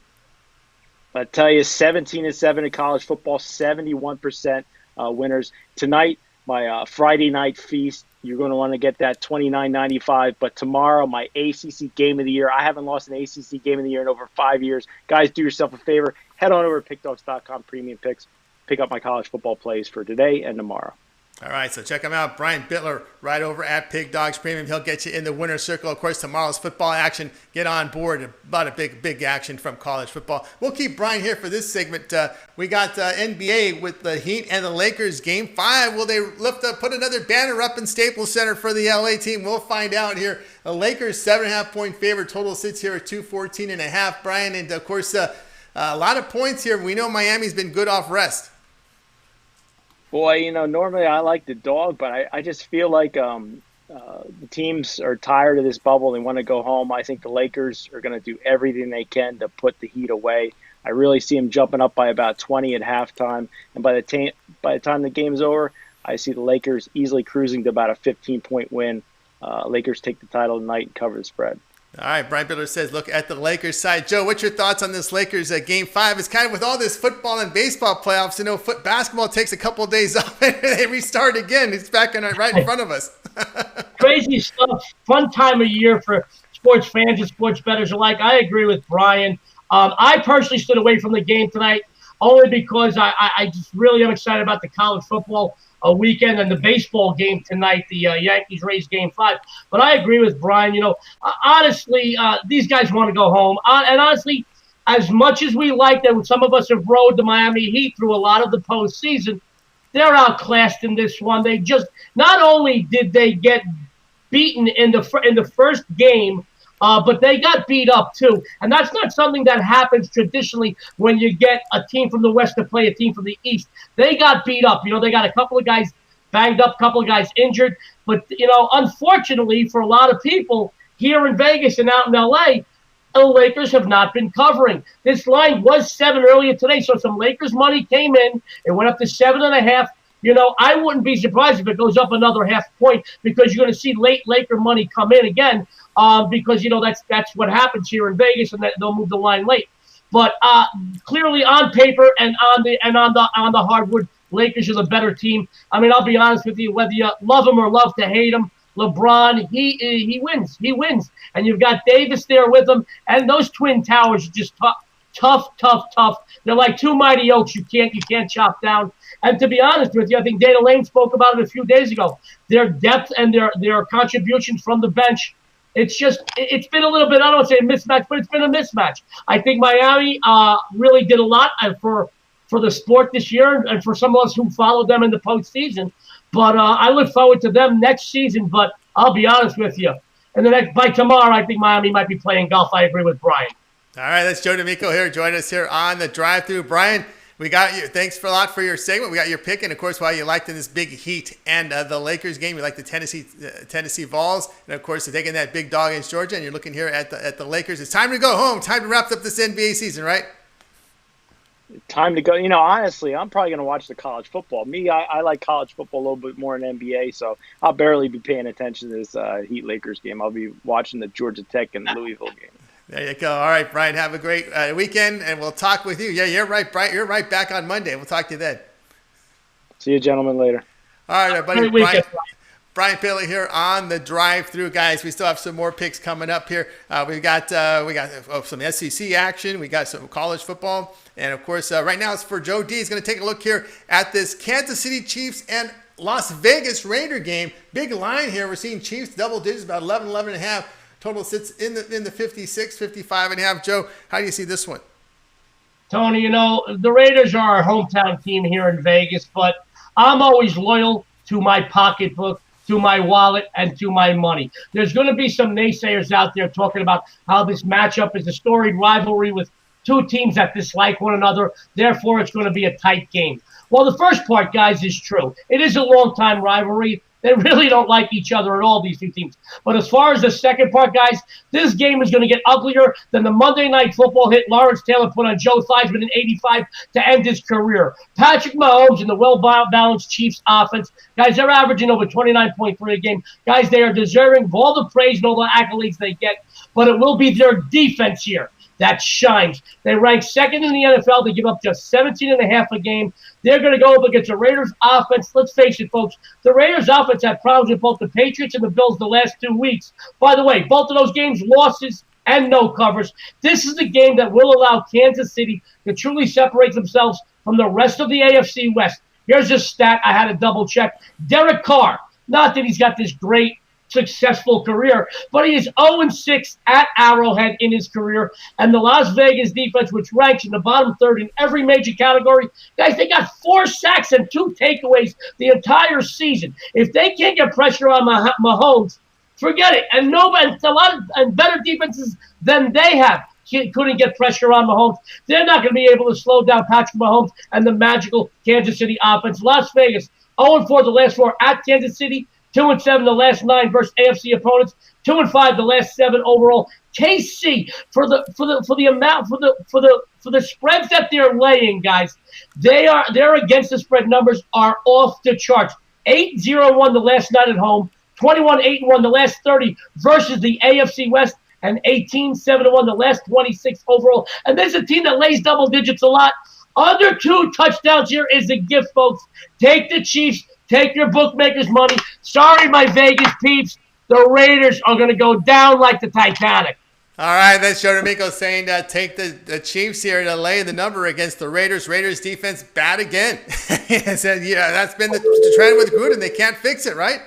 I tell you, 17-7 in college football, 71% winners. Tonight, my Friday night feast, you're going to want to get that $29.95. But tomorrow, my ACC Game of the Year. I haven't lost an ACC Game of the Year in over 5 years. Guys, do yourself a favor. Head on over to pickdogs.com, premium picks. Pick up my college football plays for today and tomorrow. All right, so check him out. Brian Bitler right over at Pig Dogs Premium. He'll get you in the winner's circle. Of course, tomorrow's football action. Get on board. About a big action from college football. We'll keep Brian here for this segment. We got NBA with the Heat and the Lakers Game 5. Will they put another banner up in Staples Center for the LA team? We'll find out here. The Lakers 7.5-point favorite. Total sits here at 214.5. Brian, and of course, a lot of points here. We know Miami's been good off rest. Boy, normally I like the dog, but I just feel like the teams are tired of this bubble. They want to go home. I think the Lakers are going to do everything they can to put the Heat away. I really see them jumping up by about 20 at halftime. And by the time the game's over, I see the Lakers easily cruising to about a 15-point win. Lakers take the title tonight and cover the spread. All right, Brian Bitler says, look at the Lakers side. Joe, what's your thoughts on this Lakers Game 5? It's kind of with all this football and baseball playoffs, basketball takes a couple of days off and they restart again. It's back right in front of us. Crazy stuff. Fun time of year for sports fans and sports bettors alike. I agree with Brian. I personally stood away from the game tonight only because I just really am excited about the college football weekend and the baseball game tonight, the Yankees-Rays Game 5. But I agree with Brian. Honestly, these guys want to go home. And honestly, as much as we like that, some of us have rode the Miami Heat through a lot of the postseason, they're outclassed in this one. They just not only did they get beaten in the first game, but they got beat up too. And that's not something that happens traditionally when you get a team from the West to play a team from the East. They got beat up. They got a couple of guys banged up, a couple of guys injured. But, unfortunately for a lot of people here in Vegas and out in L.A., the Lakers have not been covering. This line was 7 earlier today, so some Lakers money came in. It went up to 7.5. I wouldn't be surprised if it goes up another half point because you're going to see late Laker money come in again because, that's what happens here in Vegas, and they'll move the line late. But clearly on paper and on the hardwood, Lakers are the better team. I mean, I'll be honest with you, whether you love him or love to hate him, LeBron, he wins. He wins. And you've got Davis there with him, and those Twin Towers are just tough. They're like two mighty oaks you can't chop down. And to be honest with you, I think Dana Lane spoke about it a few days ago. Their depth and their contributions from the bench, it's been a little bit, I don't want to say a mismatch, but it's been a mismatch. I think Miami really did a lot for the sport this year and for some of us who followed them in the postseason. But I look forward to them next season. But I'll be honest with you. By tomorrow, I think Miami might be playing golf. I agree with Brian. All right, that's Joe D'Amico here. Join us here on the drive-thru. Brian, we got you. Thanks a lot for your segment. We got your pick, and of course, why you liked in this big Heat and the Lakers game. You like the Tennessee Vols, and of course, they're taking that big dog against Georgia. And you're looking here at the Lakers. It's time to go home. Time to wrap up this NBA season, right? Time to go. Honestly, I'm probably going to watch the college football. I like college football a little bit more than NBA, so I'll barely be paying attention to this Heat Lakers game. I'll be watching the Georgia Tech and Louisville game. There you go. All right, Brian, have a great weekend, and we'll talk with you. Yeah, you're right, Brian. You're right back on Monday. We'll talk to you then. See you gentlemen later. All right, buddy. Great weekend. Brian Bitler here on the drive-through, guys. We still have some more picks coming up here. We got some SEC action. We got some college football, and of course, right now it's for Joe D. He's going to take a look here at this Kansas City Chiefs and Las Vegas Raider game. Big line here. We're seeing Chiefs double digits, about 11 and a half. Total sits in the 56, 55 and a half. Joe, how do you see this one? Tony, the Raiders are our hometown team here in Vegas, but I'm always loyal to my pocketbook, to my wallet, and to my money. There's going to be some naysayers out there talking about how this matchup is a storied rivalry with two teams that dislike one another. Therefore, it's going to be a tight game. Well, the first part, guys, is true. It is a long-time rivalry. They really don't like each other at all, these two teams. But as far as the second part, guys, this game is going to get uglier than the Monday Night Football hit Lawrence Taylor put on Joe Theismann in '85 to end his career. Patrick Mahomes and the well-balanced Chiefs offense, guys, they're averaging over 29.3 a game. Guys, they are deserving of all the praise and all the accolades they get, but it will be their defense here that shines. They rank second in the NFL. They give up just 17.5 a game. They're going to go up against the Raiders offense. Let's face it, folks. The Raiders offense had problems with both the Patriots and the Bills the last 2 weeks. By the way, both of those games, losses and no covers. This is the game that will allow Kansas City to truly separate themselves from the rest of the AFC West. Here's a stat I had to double check. Derek Carr, not that he's got this great successful career, but he is 0-6 at Arrowhead in his career, and the Las Vegas defense, which ranks in the bottom third in every major category, guys, they got 4 sacks and 2 takeaways the entire season. If they can't get pressure on Mahomes, forget it. And a lot of better defenses than they have couldn't get pressure on Mahomes. They're not going to be able to slow down Patrick Mahomes and the magical Kansas City offense. Las Vegas 0-4 the last 4 at Kansas City. 2-7 the last 9 versus AFC opponents. 2-5 the last 7 overall. KC for the spreads that they're laying, guys. They're against the spread numbers are off the charts. 8-0-1 the last 9 at home. 21-8-1 the last 30 versus the AFC West, and 18-7-1 the last 26 overall. And there's a team that lays double digits a lot. Under 2 touchdowns here is a gift, folks. Take the Chiefs. Take your bookmakers' money. Sorry, my Vegas peeps. The Raiders are going to go down like the Titanic. All right, that's Joe D'Amico saying take the Chiefs here to lay the number against the Raiders. Raiders defense bad again. He said, that's been the trend with Gruden. They can't fix it, right?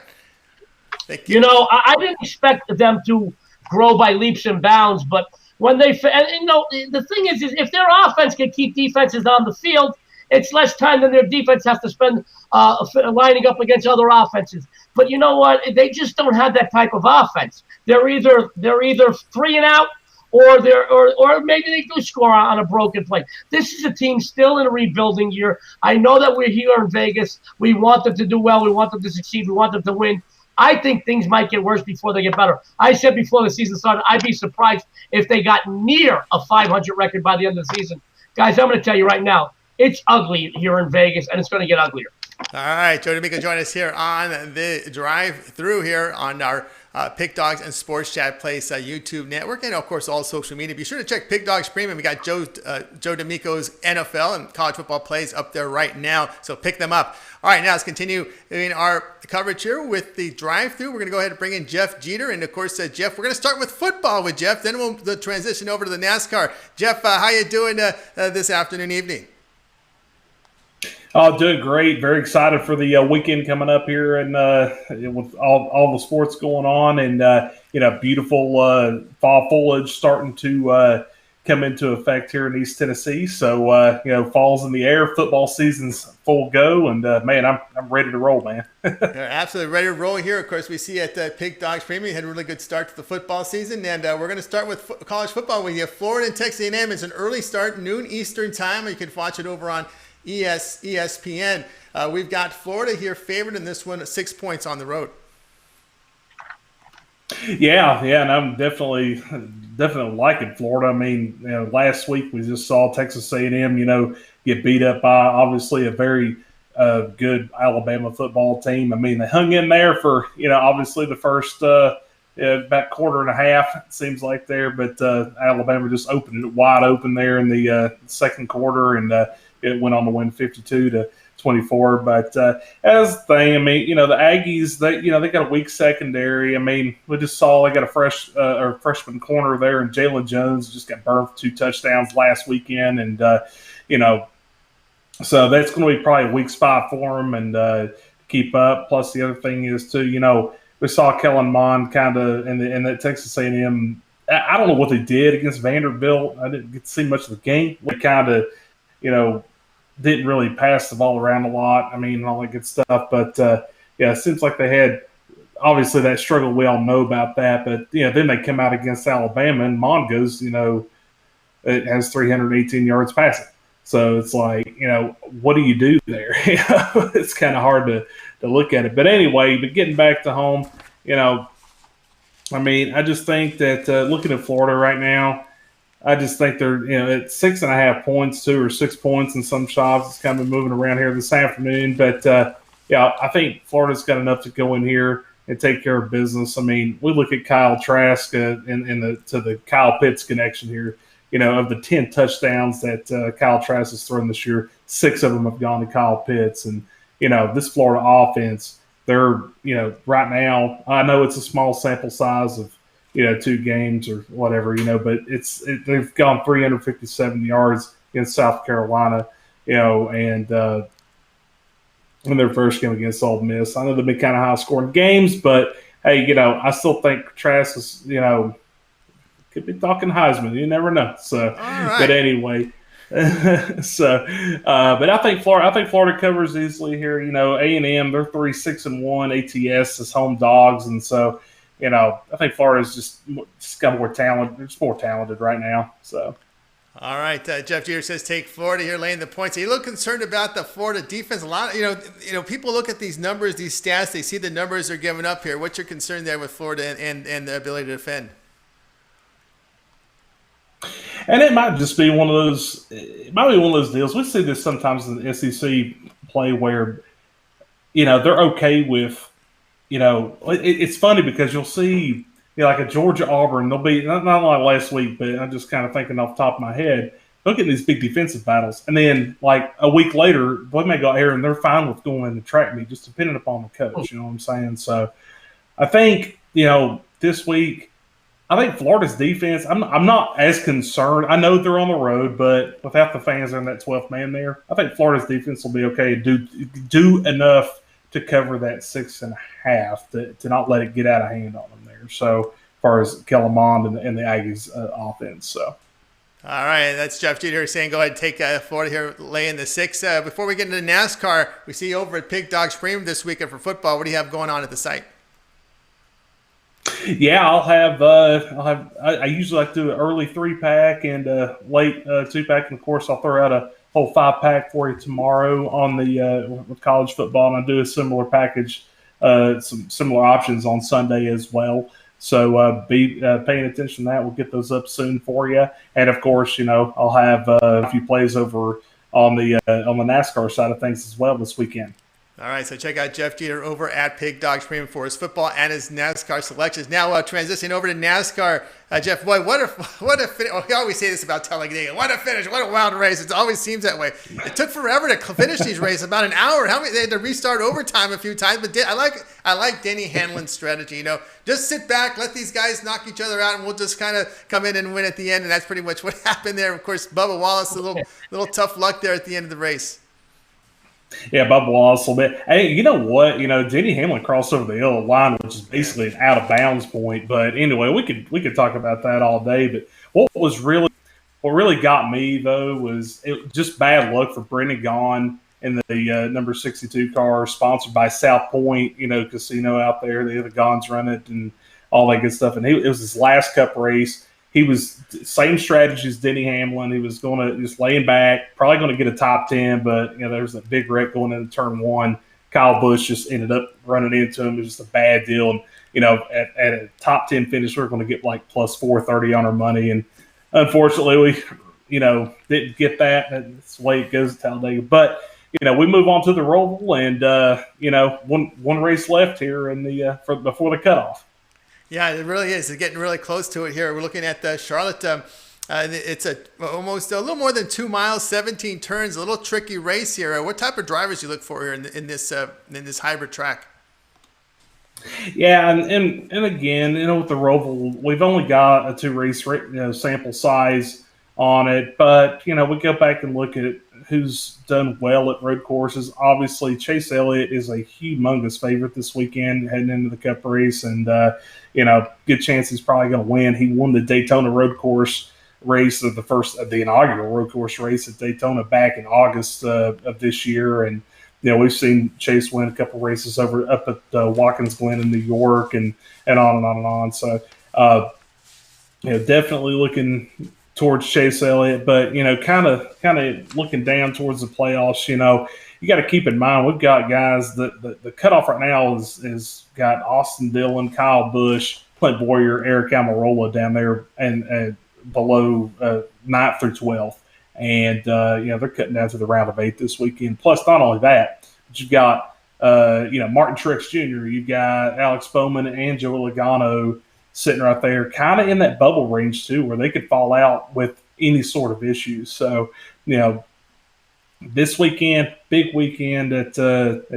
I didn't expect them to grow by leaps and bounds, but when the thing is if their offense can keep defenses on the field, it's less time than their defense has to spend lining up against other offenses. But you know what? They just don't have that type of offense. They're either 3 and out, or maybe they do score on a broken play. This is a team still in a rebuilding year. I know that we're here in Vegas. We want them to do well. We want them to succeed. We want them to win. I think things might get worse before they get better. I said before the season started, I'd be surprised if they got near a 500 record by the end of the season. Guys, I'm going to tell you right now, it's ugly here in Vegas, and it's going to get uglier. All right, Joe D'Amico join us here on the drive-through here on our Pick Dogs and Sports Chat Place YouTube network, and of course all social media. Be sure to check Pick Dogs Premium. We got Joe D'Amico's NFL and college football plays up there right now, so pick them up. All right, now let's continue in our coverage here with the drive-through. We're going to go ahead and bring in Jeff Jeter, and of course, Jeff, we're going to start with football with Jeff. Then we'll transition over to the NASCAR. Jeff, how you doing this afternoon, evening? Oh, doing great. Very excited for the weekend coming up here, and with all the sports going on, and beautiful fall foliage starting to come into effect here in East Tennessee. So fall's in the air. Football season's full go, and man, I'm ready to roll, man. You're absolutely ready to roll here. Of course, we see at Pig Dogs Premium had a really good start to the football season, and we're going to start with college football. We have Florida and Texas A&M. It's an early start, noon Eastern time. You can watch it over on ESPN. We've got Florida here favored in this one, 6 points on the road. Yeah, and I'm definitely liking Florida. I mean, last week we just saw Texas A&M, get beat up by obviously a very good Alabama football team. I mean, they hung in there for obviously the first about quarter and a half, it seems like there, but Alabama just opened it wide open there in the second quarter, and it went on to win 52-21 24. But as the thing, I mean, the Aggies, they got a weak secondary. I mean, we just saw they got a freshman corner there, and Jalen Jones just got burned for 2 touchdowns last weekend, and so that's going to be probably a weak spot for them and keep up. Plus, the other thing is too, we saw Kellen Mond kind of in that Texas A&M. I don't know what they did against Vanderbilt. I didn't get to see much of the game. We kind of, didn't really pass the ball around a lot. I mean, and all that good stuff. But, it seems like they had obviously that struggle. We all know about that. But, then they come out against Alabama, and Mond goes, it has 318 yards passing. So it's like, what do you do there? It's kind of hard to look at it. But anyway, getting back to home, I mean, I just think that looking at Florida right now, I just think they're, at 6.5 points, 2 or 6 points in some shops. It's kind of moving around here this afternoon. But, I think Florida's got enough to go in here and take care of business. I mean, we look at Kyle Trask to the Kyle Pitts connection here. Of the 10 touchdowns that Kyle Trask has thrown this year, 6 of them have gone to Kyle Pitts. And, this Florida offense, they're, right now, I know it's a small sample size of, 2 games or whatever, but they've gone 357 yards against South Carolina, and in their first game against Ole Miss. I know they've been kind of high-scoring games, but, hey, I still think Trask is, could be talking Heisman. You never know. So, right. But anyway, but I think Florida covers easily here. A&M, they're 3-6-1. ATS is home dogs, and so I think Florida's just got more talent. They're just more talented right now. So. All right, Jeff Jeter says take Florida here, laying the points. Are you a little concerned about the Florida defense? A lot, people look at these numbers, these stats. They see the numbers they're giving up here. What's your concern there with Florida and the ability to defend? And it might just be one of those. It might be one of those deals. We see this sometimes in the SEC play where, they're okay with, it's funny because you'll see, like a Georgia Auburn. They'll be not like last week, but I'm just kind of thinking off the top of my head. Look at these big defensive battles, and then like a week later, they may go out here and they're fine with going in the track meet, just depending upon the coach. You know what I'm saying? So, I think this week. I think Florida's defense, I'm not as concerned. I know they're on the road, but without the fans and that 12th man there, I think Florida's defense will be okay and do enough to cover that 6.5 to not let it get out of hand on them there. So as far as Kellen Mond and the Aggies offense. So. All right, that's Jeff Jeter saying go ahead and take Florida here, laying the 6. Before we get into NASCAR, we see you over at Pig Dog Premium this weekend for football. What do you have going on at the site? Yeah, I'll have. I usually like to do an early 3-pack and a late 2-pack, and of course I'll throw out a whole 5-pack for you tomorrow on the with college football, and I do a similar package, some similar options on Sunday as well. So be paying attention to that. We'll get those up soon for you, and of course, I'll have a few plays over on the NASCAR side of things as well this weekend. All right, so check out Jeff Jeter over at Pig Dogs Premium for his football and his NASCAR selections. Now transitioning over to NASCAR, Jeff, boy, what a finish. We always say this about Talladega. What a finish, what a wild race. It always seems that way. It took forever to finish these races, about an hour. They had to restart overtime a few times, but I like Denny Hamlin's strategy. Just sit back, let these guys knock each other out, and we'll just kind of come in and win at the end, and that's pretty much what happened there. Of course, Bubba Wallace, a little tough luck there at the end of the race. Yeah, Bubba Wallace a little bit. Hey, you know what? Denny Hamlin crossed over the yellow line, which is basically an out of bounds point. But anyway, we could talk about that all day. But what really got me though was it just bad luck for Brendan Gaughan in the number 62 car, sponsored by South Point, casino out there. The Gaughans run it and all that good stuff. And it was his last Cup race. He was same strategy as Denny Hamlin. He was going to just laying back, probably going to get a top 10, but there was that big wreck going into turn 1. Kyle Busch just ended up running into him. It was just a bad deal. And at a top 10 finish, we are going to get like plus 430 on our money. And unfortunately, we didn't get that. That's the way it goes at Talladega. But we move on to the Roval, and one race left here in before the cutoff. Yeah, it really is. It's getting really close to it here. We're looking at Charlotte. It's almost a little more than 2 miles, 17 turns, a little tricky race here. What type of drivers you look for here in this hybrid track? Yeah, and again, with the Roval, we've only got a 2 race sample size on it, but we go back and look at who's done well at road courses. Obviously, Chase Elliott is a humongous favorite this weekend heading into the Cup race, and good chance he's probably going to win. He won the Daytona road course race of the inaugural road course race at Daytona back in August of this year, and we've seen Chase win a couple races up at Watkins Glen in New York, and on and on and on. So, definitely looking towards Chase Elliott, but kind of looking down towards the playoffs. You got to keep in mind we've got guys that the cutoff right now is got Austin Dillon, Kyle Busch, Clint Boyer, Eric Almirola down there and below 9th through 12th. And, they're cutting down to the round of 8 this weekend. Plus, not only that, but you've got, Martin Truex Jr., you've got Alex Bowman and Joey Logano sitting right there, kind of in that bubble range, too, where they could fall out with any sort of issues. So, this weekend, big weekend at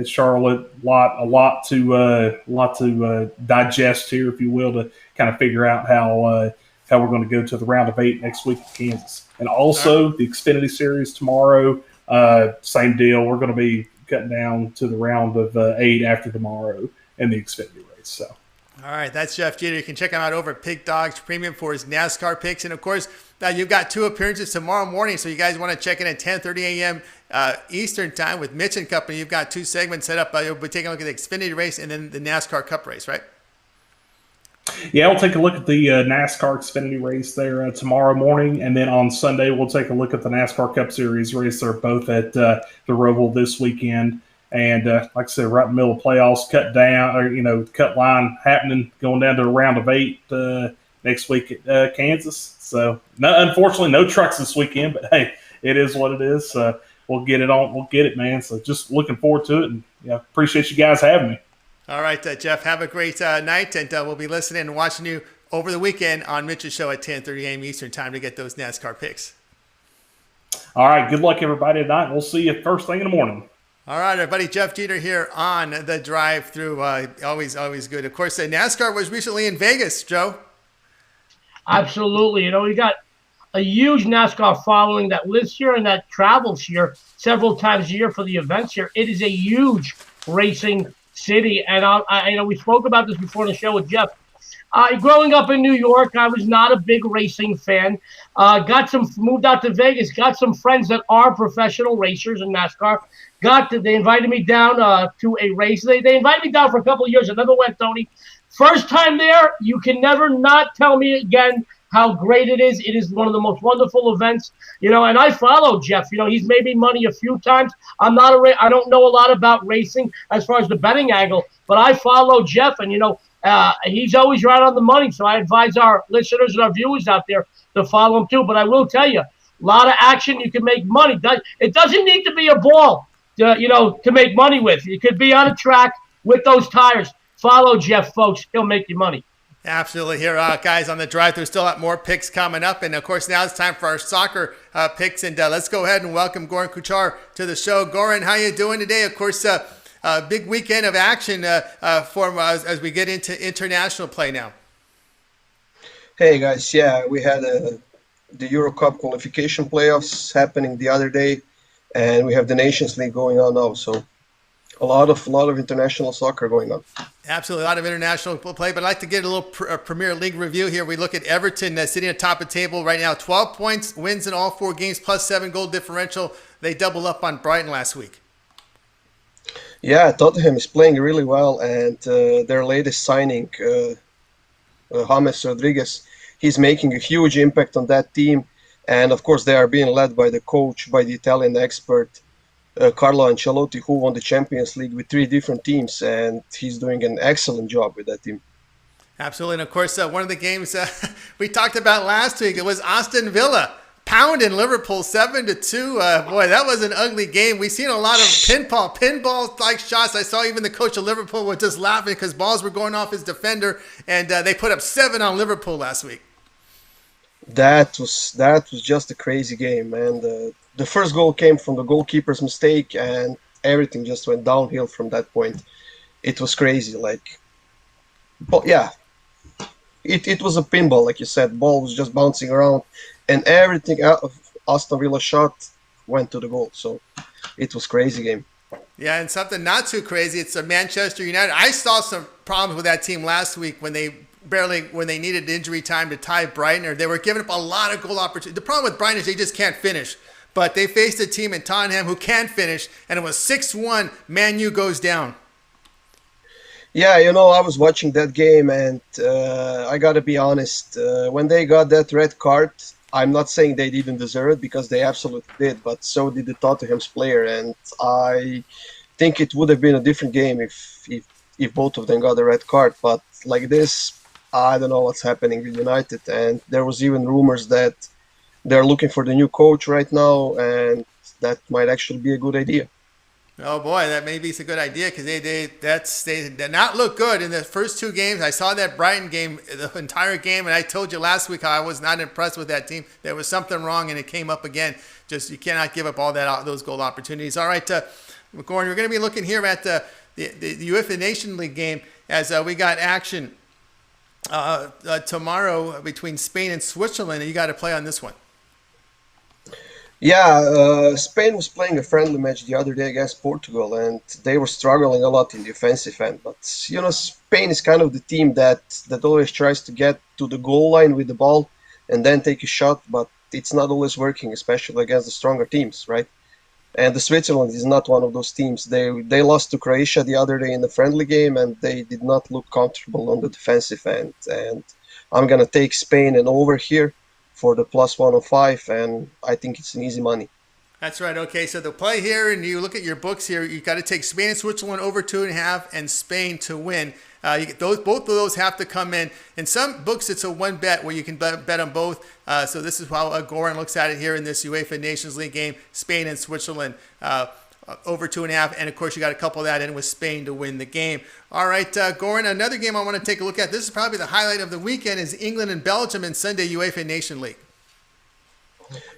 Charlotte, a lot to digest here, if you will, to kind of figure out how we're going to go to the round of 8 next week in Kansas. And also the Xfinity Series tomorrow, same deal. We're going to be cutting down to the round of 8 after tomorrow in the Xfinity race. So, all right, that's Jeff Jeter. You can check him out over at Pig Dogs Premium for his NASCAR picks. And, of course, you've got 2 appearances tomorrow morning, so you guys want to check in at 10:30 a.m. Eastern time with Mitch and Company. You've got 2 segments set up. You'll be taking a look at the Xfinity race and then the NASCAR Cup race, right? Yeah, we'll take a look at the NASCAR Xfinity race there tomorrow morning, and then on Sunday we'll take a look at the NASCAR Cup Series race. They're both at the Roval this weekend, and like I said, right in the middle of playoffs, cut line happening, going down to a round of 8 next week at Kansas. So, unfortunately, no trucks this weekend, but hey, it is what it is. We'll get it, man. So, just looking forward to it, and appreciate you guys having me. All right, Jeff, have a great night, and we'll be listening and watching you over the weekend on Mitch's show at 10:30 a.m. Eastern time to get those NASCAR picks. All right, good luck, everybody, tonight. We'll see you first thing in the morning. All right, everybody, Jeff Jeter here on the drive-through. Always good. Of course, NASCAR was recently in Vegas, Joe. Absolutely. We got a huge NASCAR following that lives here and that travels here several times a year for the events here. It is a huge racing city, and we spoke about this before the show with Jeff. Growing up in New York, I was not a big racing fan. Moved out to Vegas, got some friends that are professional racers in NASCAR. They invited me down to a race. They invited me down for a couple of years. I never went, Tony. First time there, you can never not tell me again how great it is. It is one of the most wonderful events, and I follow Jeff. He's made me money a few times. I don't know a lot about racing as far as the betting angle, but I follow Jeff, and he's always right on the money. So I advise our listeners and our viewers out there to follow him too. But I will tell you, a lot of action. You can make money. It doesn't need to be a ball, to make money with. You could be on a track with those tires. Follow Jeff, folks. He'll make you money. Absolutely. Here, guys, on the drive, there's still more picks coming up. And, of course, now it's time for our soccer picks. And let's go ahead and welcome Goran Kuchar to the show. Goran, how you doing today? Of course, big weekend of action for as we get into international play now. Hey, guys. Yeah, we had the Euro Cup qualification playoffs happening the other day, and we have the Nations League going on now. So a lot of international soccer going on. Absolutely, a lot of international play, but I'd like to get a little Premier League review here. We look at Everton sitting at the top of the table right now, 12 points, wins in all 4 games, plus 7 goal differential. They double up on Brighton last week. Yeah, Tottenham is playing really well, and their latest signing, James Rodriguez, he's making a huge impact on that team. And, of course, they are being led by the coach, by the Italian expert, Carlo Ancelotti, who won the Champions League with 3 different teams, and he's doing an excellent job with that team. Absolutely. And, of course, one of the games we talked about last week, it was Aston Villa pounding Liverpool 7-2. Boy, that was an ugly game. We've seen a lot of pinball-like shots. I saw even the coach of Liverpool was just laughing because balls were going off his defender, and they put up 7 on Liverpool last week. That was just a crazy game, man. The first goal came from the goalkeeper's mistake, and everything just went downhill from that point. It was crazy, like, but yeah, it was a pinball, like you said. Ball was just bouncing around, and everything out of Aston Villa shot went to the goal. So it was crazy game. Yeah, and something not too crazy. It's a Manchester United. I saw some problems with that team last week when they needed injury time to tie Brighton, or they were giving up a lot of goal opportunities. The problem with Brighton is they just can't finish. But they faced a team in Tottenham who can finish, and it was 6-1. Man U goes down. Yeah, I was watching that game, and I gotta be honest. When they got that red card, I'm not saying they didn't deserve it because they absolutely did, but so did the Tottenham's player, and I think it would have been a different game if both of them got a red card. But like this, I don't know what's happening with United, and there was even rumors that they're looking for the new coach right now, and that might actually be a good idea. Oh boy, that maybe it's a good idea because they did not look good in the first two games. I saw that Brighton game, the entire game, and I told you last week how I was not impressed with that team. There was something wrong, and it came up again. Just you cannot give up all those goal opportunities. All right, Goran, we're going to be looking here at the UEFA Nation League game as we got action tomorrow between Spain and Switzerland, and you got to play on this one. Yeah, Spain was playing a friendly match the other day against Portugal, and they were struggling a lot in the offensive end. But Spain is kind of the team that always tries to get to the goal line with the ball and then take a shot, but it's not always working, especially against the stronger teams, right? And the Switzerland is not one of those teams. They lost to Croatia the other day in the friendly game, and they did not look comfortable on the defensive end. And I'm gonna take Spain and over here for the +105, and I think it's an easy money. That's right. Okay, so the play here, and you look at your books here, you got to take Spain and Switzerland over 2.5, and Spain to win. Both of those have to come in. In some books, it's a one bet where you can bet on both. So this is how Goran looks at it here in this UEFA Nations League game: Spain and Switzerland over 2.5, and of course you got a couple of that in with Spain to win the game. All right, Goran, another game I want to take a look at. This is probably the highlight of the weekend: is England and Belgium in Sunday UEFA Nation League.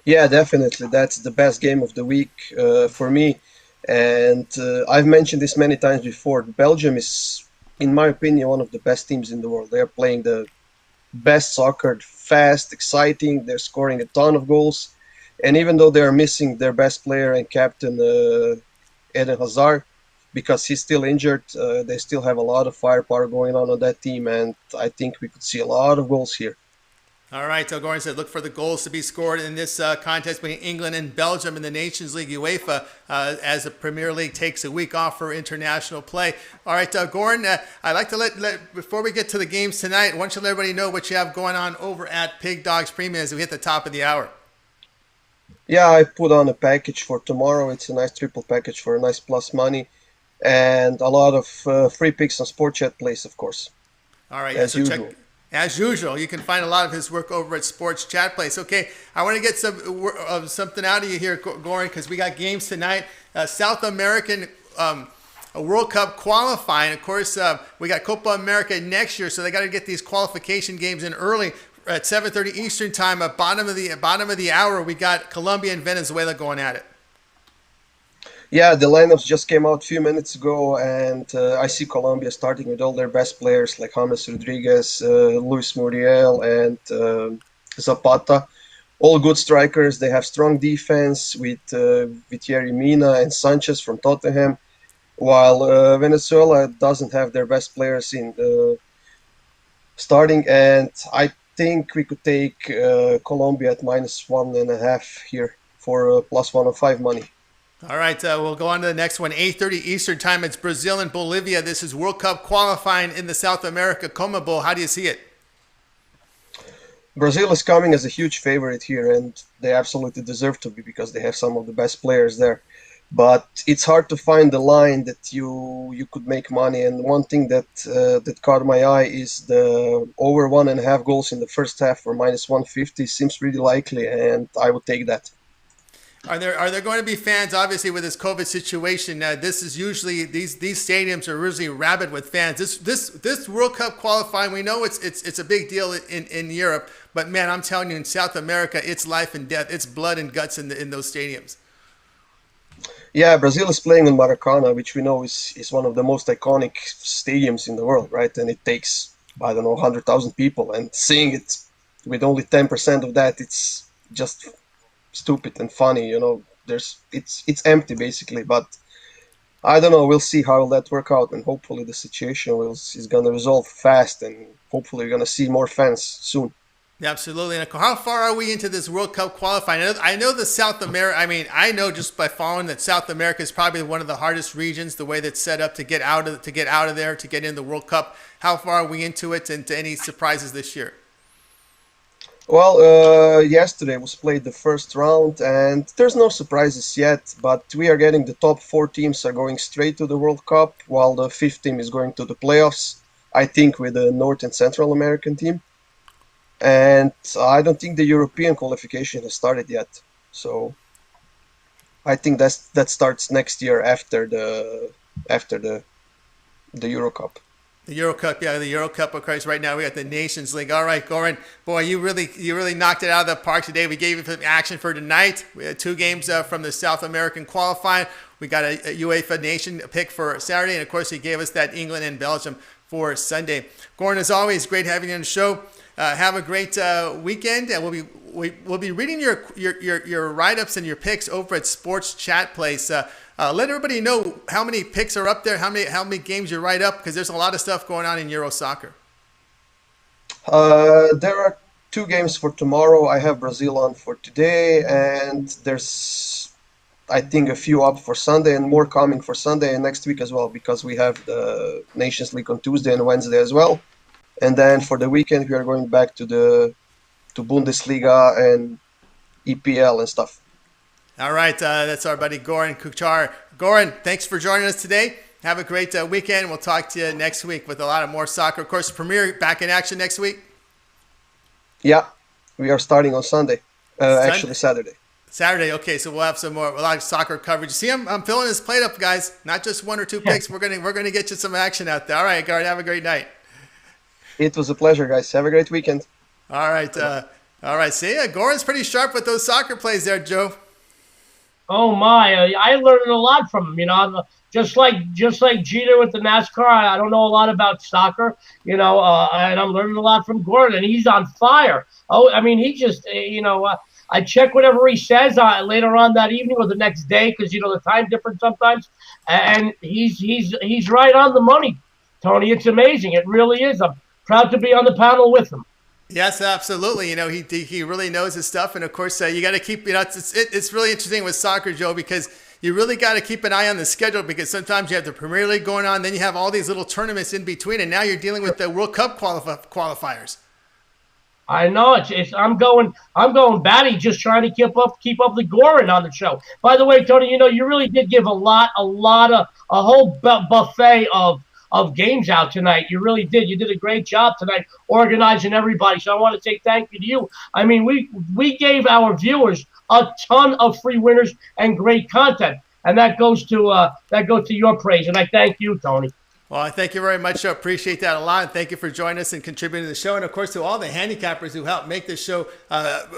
Yeah, definitely. That's the best game of the week for me. And I've mentioned this many times before. Belgium is, in my opinion, one of the best teams in the world. They're playing the best soccer, fast, exciting. They're scoring a ton of goals. And even though they're missing their best player and captain, Eden Hazard, because he's still injured, they still have a lot of firepower going on that team. And I think we could see a lot of goals here. All right, so Goran said look for the goals to be scored in this contest between England and Belgium in the Nations League UEFA as the Premier League takes a week off for international play. All right, Goran, I'd like to before we get to the games tonight, why don't you let everybody know what you have going on over at Pig Dogs Premium as we hit the top of the hour. Yeah, I put on a package for tomorrow. It's a nice triple package for a nice plus money and a lot of free picks on Sport Chat Place, of course. All right, as usual. As usual, you can find a lot of his work over at Sports Chat Place. Okay, I want to get something out of you here, Goran, because we got games tonight. South American World Cup qualifying. Of course, we got Copa America next year, so they got to get these qualification games in early at 7:30 Eastern time. At bottom of the hour, we got Colombia and Venezuela going at it. Yeah, the lineups just came out a few minutes ago, and I see Colombia starting with all their best players like James Rodriguez, Luis Muriel, and Zapata. All good strikers. They have strong defense with Yerry Mina and Sanchez from Tottenham, while Venezuela doesn't have their best players in starting. And I think we could take Colombia at -1.5 here for +105 money. All right, we'll go on to the next one. 8:30 Eastern time. It's Brazil and Bolivia. This is World Cup qualifying in the South America CONMEBOL. How do you see it? Brazil is coming as a huge favorite here, and they absolutely deserve to be because they have some of the best players there. But it's hard to find the line that you could make money. And one thing that caught my eye is the over 1.5 goals in the first half for -150 seems really likely, and I would take that. Are there going to be fans? Obviously, with this COVID situation, this is usually these stadiums are usually rabid with fans. This World Cup qualifying, we know it's a big deal in Europe, But man, I'm telling you, in South America, it's life and death. It's blood and guts in those stadiums. Yeah, Brazil is playing on Maracana, which we know is one of the most iconic stadiums in the world, right? And it takes, I don't know, 100,000 people. And seeing it with only 10% of that, it's just stupid and funny, you know. It's empty basically, but I don't know. We'll see how will that work out, and hopefully the situation is gonna resolve fast, and hopefully we're gonna see more fans soon. Yeah, absolutely. And how far are we into this World Cup qualifying? I know the South America. I know just by following that South America is probably one of the hardest regions. The way that's set up to get out of there to get in the World Cup. How far are we into it, and to any surprises this year? Well, yesterday was played the first round, and there's no surprises yet. But we are getting the top 4 teams are going straight to the World Cup, while the 5th team is going to the playoffs. I think with the North and Central American team. And I don't think the European qualification has started yet. So I think that starts next year after the Euro Cup. The Euro Cup, yeah, the Euro Cup. Of course, right now we got the Nations League. All right, Goran, boy, you really knocked it out of the park today. We gave you some action for tonight. We had 2 games from the South American qualifying. We got a UEFA Nation pick for Saturday, and of course, he gave us that England and Belgium for Sunday. Goran, as always, great having you on the show. Have a great weekend, and we'll be reading your write-ups and your picks over at Sports Chat Place. Let everybody know how many picks are up there, how many games you write up, because there's a lot of stuff going on in Euro soccer. There are 2 games for tomorrow. I have Brazil on for today, and there's, I think, a few up for Sunday, and more coming for Sunday and next week as well, because we have the Nations League on Tuesday and Wednesday as well. And then for the weekend, we are going back to Bundesliga and EPL and stuff. All right, that's our buddy Goran Kuchar. Goran, thanks for joining us today. Have a great weekend. We'll talk to you next week with a lot of more soccer. Of course, Premier back in action next week. Yeah, we are starting on Sunday. Actually, Saturday. Saturday, okay. So we'll have a lot of soccer coverage. See, I'm filling his plate up, guys. Not just 1 or 2 picks. We're gonna get you some action out there. All right, Goran, have a great night. It was a pleasure, guys. Have a great weekend. All right. See ya. Goran's pretty sharp with those soccer plays there, Joe. Oh my! I learned a lot from him. You know, just like Jeter with the NASCAR. I don't know a lot about soccer. You know, and I'm learning a lot from Goran, and he's on fire. Oh, I mean, he just I check whatever he says later on that evening or the next day, because the time difference sometimes, and he's right on the money, Tony. It's amazing. It really is. I'm proud to be on the panel with him. Yes, absolutely. He really knows his stuff, and of course, you got to keep. It's really interesting with soccer, Joe, because you really got to keep an eye on the schedule, because sometimes you have the Premier League going on, then you have all these little tournaments in between, and now you're dealing with the World Cup qualifiers. I know I'm going batty just trying to keep up the Goran on the show. By the way, Tony, you really did give a whole buffet of games out tonight. You really did. You did a great job tonight organizing everybody. So I want to say thank you to you. I mean, we gave our viewers a ton of free winners and great content, and that goes to your praise. And I thank you, Tony. Well, I thank you very much. I appreciate that a lot. And thank you for joining us and contributing to the show. And, of course, to all the handicappers who helped make this show.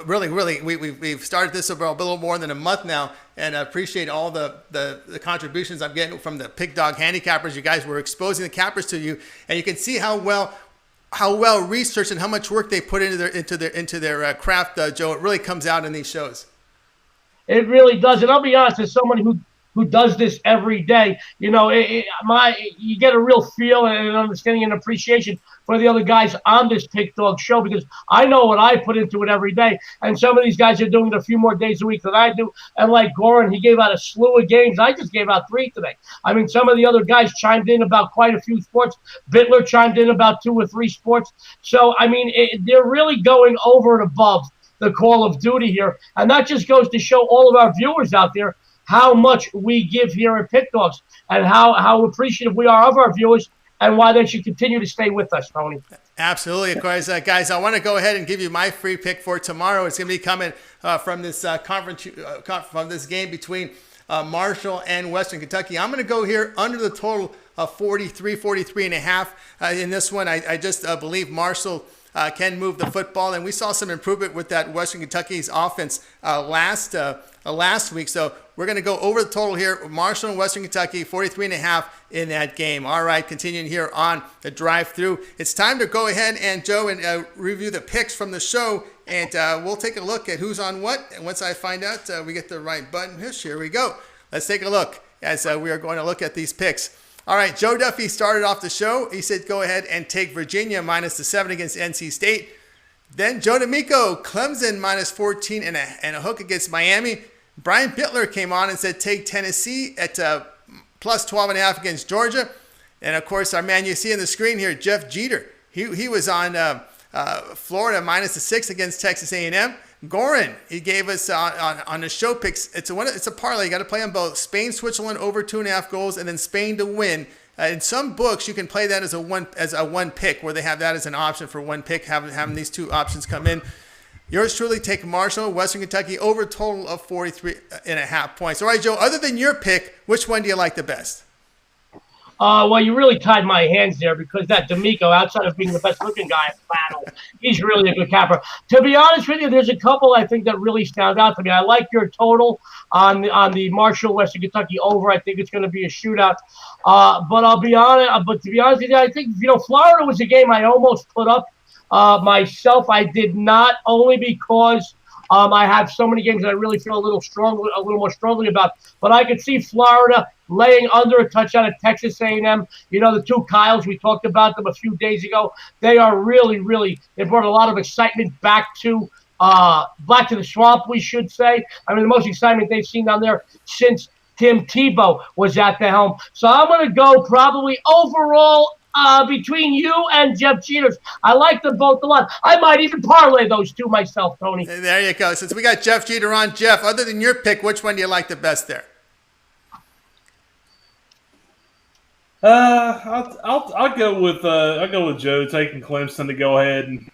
Really, we've started this over a little more than a month now. And I appreciate all the contributions I'm getting from the Pig Dog handicappers. You guys were exposing the cappers to you. And you can see how well researched and how much work they put into their craft, Joe. It really comes out in these shows. It really does. And I'll be honest, as someone who does this every day, you get a real feel and an understanding and appreciation for the other guys on this Pig Dog show, because I know what I put into it every day, and some of these guys are doing it a few more days a week than I do. And like Goran, he gave out a slew of games. I just gave out 3 today. I mean, some of the other guys chimed in about quite a few sports. Bitler chimed in about 2 or 3 sports. So I mean, they're really going over and above the call of duty here, and that just goes to show all of our viewers out there how much we give here at Pig Dogs, and how appreciative we are of our viewers, and why they should continue to stay with us, Tony. Absolutely. Of course, guys, I want to go ahead and give you my free pick for tomorrow. It's going to be coming from this from this game between Marshall and Western Kentucky. I'm going to go here under the total of 43 and a half in this one. I just believe Marshall can move the football. And we saw some improvement with that Western Kentucky's offense last week. So we're going to go over the total here. Marshall and Western Kentucky, 43.5 in that game. All right, continuing here on the drive-through. It's time to go ahead and, Joe, and review the picks from the show. And we'll take a look at who's on what. And once I find out we get the right button, here we go. Let's take a look as we are going to look at these picks. All right, Joe Duffy started off the show. He said go ahead and take Virginia minus the 7 against NC State. Then Joe D'Amico, Clemson minus 14 and a hook against Miami. Brian Bitler came on and said take Tennessee at plus 12.5 against Georgia. And, of course, our man you see on the screen here, Jeff Jeter. He was on Florida minus the 6 against Texas A&M. Goran, he gave us on the show picks. It's a parlay. You got to play on both. Spain, Switzerland over 2.5 goals, and then Spain to win. In some books, you can play that as a one pick, where they have that as an option for one pick, having these two options come in. Yours truly, take Marshall, Western Kentucky over total of 43.5 points. All right, Joe. Other than your pick, which one do you like the best? Well, you really tied my hands there, because that D'Amico, outside of being the best-looking guy in the battle, he's really a good capper. To be honest with you, there's a couple I think that really stand out to me. I like your total on the Marshall Western Kentucky over. I think it's going to be a shootout. But I'll be honest. But to be honest with you, I think Florida was a game I almost put up myself. I did not, only because I have so many games that I really feel a little more strongly about. But I could see Florida laying under a touchdown at Texas A&M. The two Kyles, we talked about them a few days ago. They are really, really, they brought a lot of excitement back to the swamp, we should say. I mean, the most excitement they've seen down there since Tim Tebow was at the helm. So I'm going to go probably overall between you and Jeff Jeter. I like them both a lot. I might even parlay those two myself, Tony. There you go. Since we got Jeff Jeter on, Jeff, other than your pick, which one do you like the best there? I'll go with Joe taking Clemson to go ahead and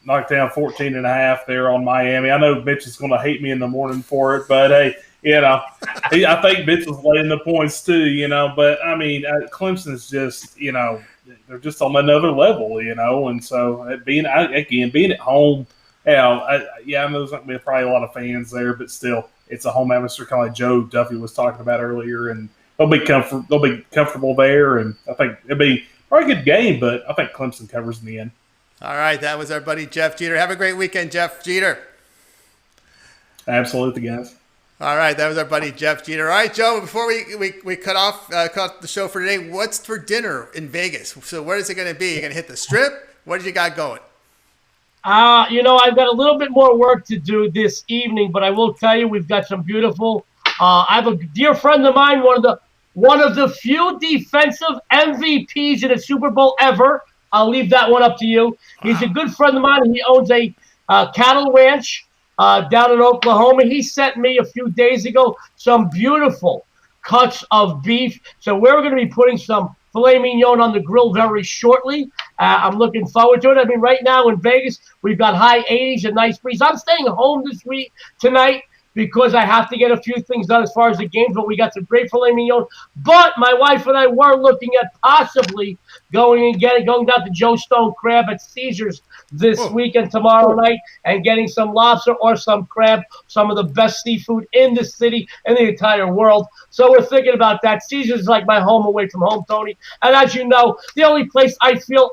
knock down 14.5 there on Miami. I know Mitch is going to hate me in the morning for it, but hey, I think Mitch is laying the points too. But I mean, Clemson is just they're just on another level, and so being at home, I know there's not going to be probably a lot of fans there, but still, it's a home atmosphere, kind of like Joe Duffy was talking about earlier, and they'll be comfortable there, and I think it'll be probably a good game, but I think Clemson covers in the end. All right, that was our buddy Jeff Jeter. Have a great weekend, Jeff Jeter. Absolutely, guys. All right, that was our buddy Jeff Jeter. All right, Joe, before we cut off the show for today, what's for dinner in Vegas? So where is it going to be? You're going to hit the Strip? What did you got going? I've got a little bit more work to do this evening, but I will tell you we've got some beautiful I have a dear friend of mine, one of the few defensive MVPs in a Super Bowl ever. I'll leave that one up to you. He's a good friend of mine, and he owns a cattle ranch down in Oklahoma. He sent me a few days ago some beautiful cuts of beef. So we're going to be putting some filet mignon on the grill very shortly. I'm looking forward to it. I mean, right now in Vegas, we've got high 80s, a nice breeze. I'm staying home tonight, because I have to get a few things done as far as the games, but we got some great filet mignon. But my wife and I were looking at possibly going down to Joe Stone Crab at Caesars this weekend, tomorrow night, and getting some lobster or some crab, some of the best seafood in the city and the entire world. So we're thinking about that. Caesars is like my home away from home, Tony. And as you know, the only place I feel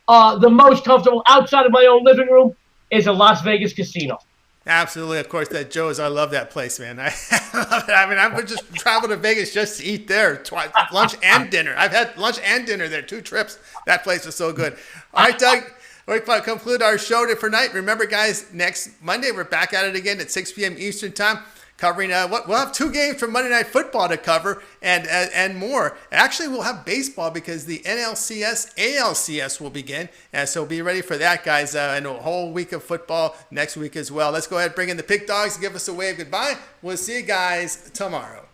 the most comfortable outside of my own living room is a Las Vegas casino. Absolutely, of course, that Joe's. I love that place, man. I love it. I mean, I would just travel to Vegas just to eat there, lunch and dinner. I've had lunch and dinner there, 2 trips. That place was so good. All right, Doug, we conclude our show for tonight. Remember, guys, next Monday we're back at it again at 6 p.m. Eastern Time, covering we'll have 2 games from Monday Night Football to cover and more. Actually, we'll have baseball because the NLCS, ALCS will begin, and so be ready for that, guys. And a whole week of football next week as well. Let's go ahead and bring in the Pick Dogs and give us a wave goodbye. We'll see you guys tomorrow.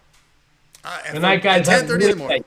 Good night, guys. 10:30 in the morning.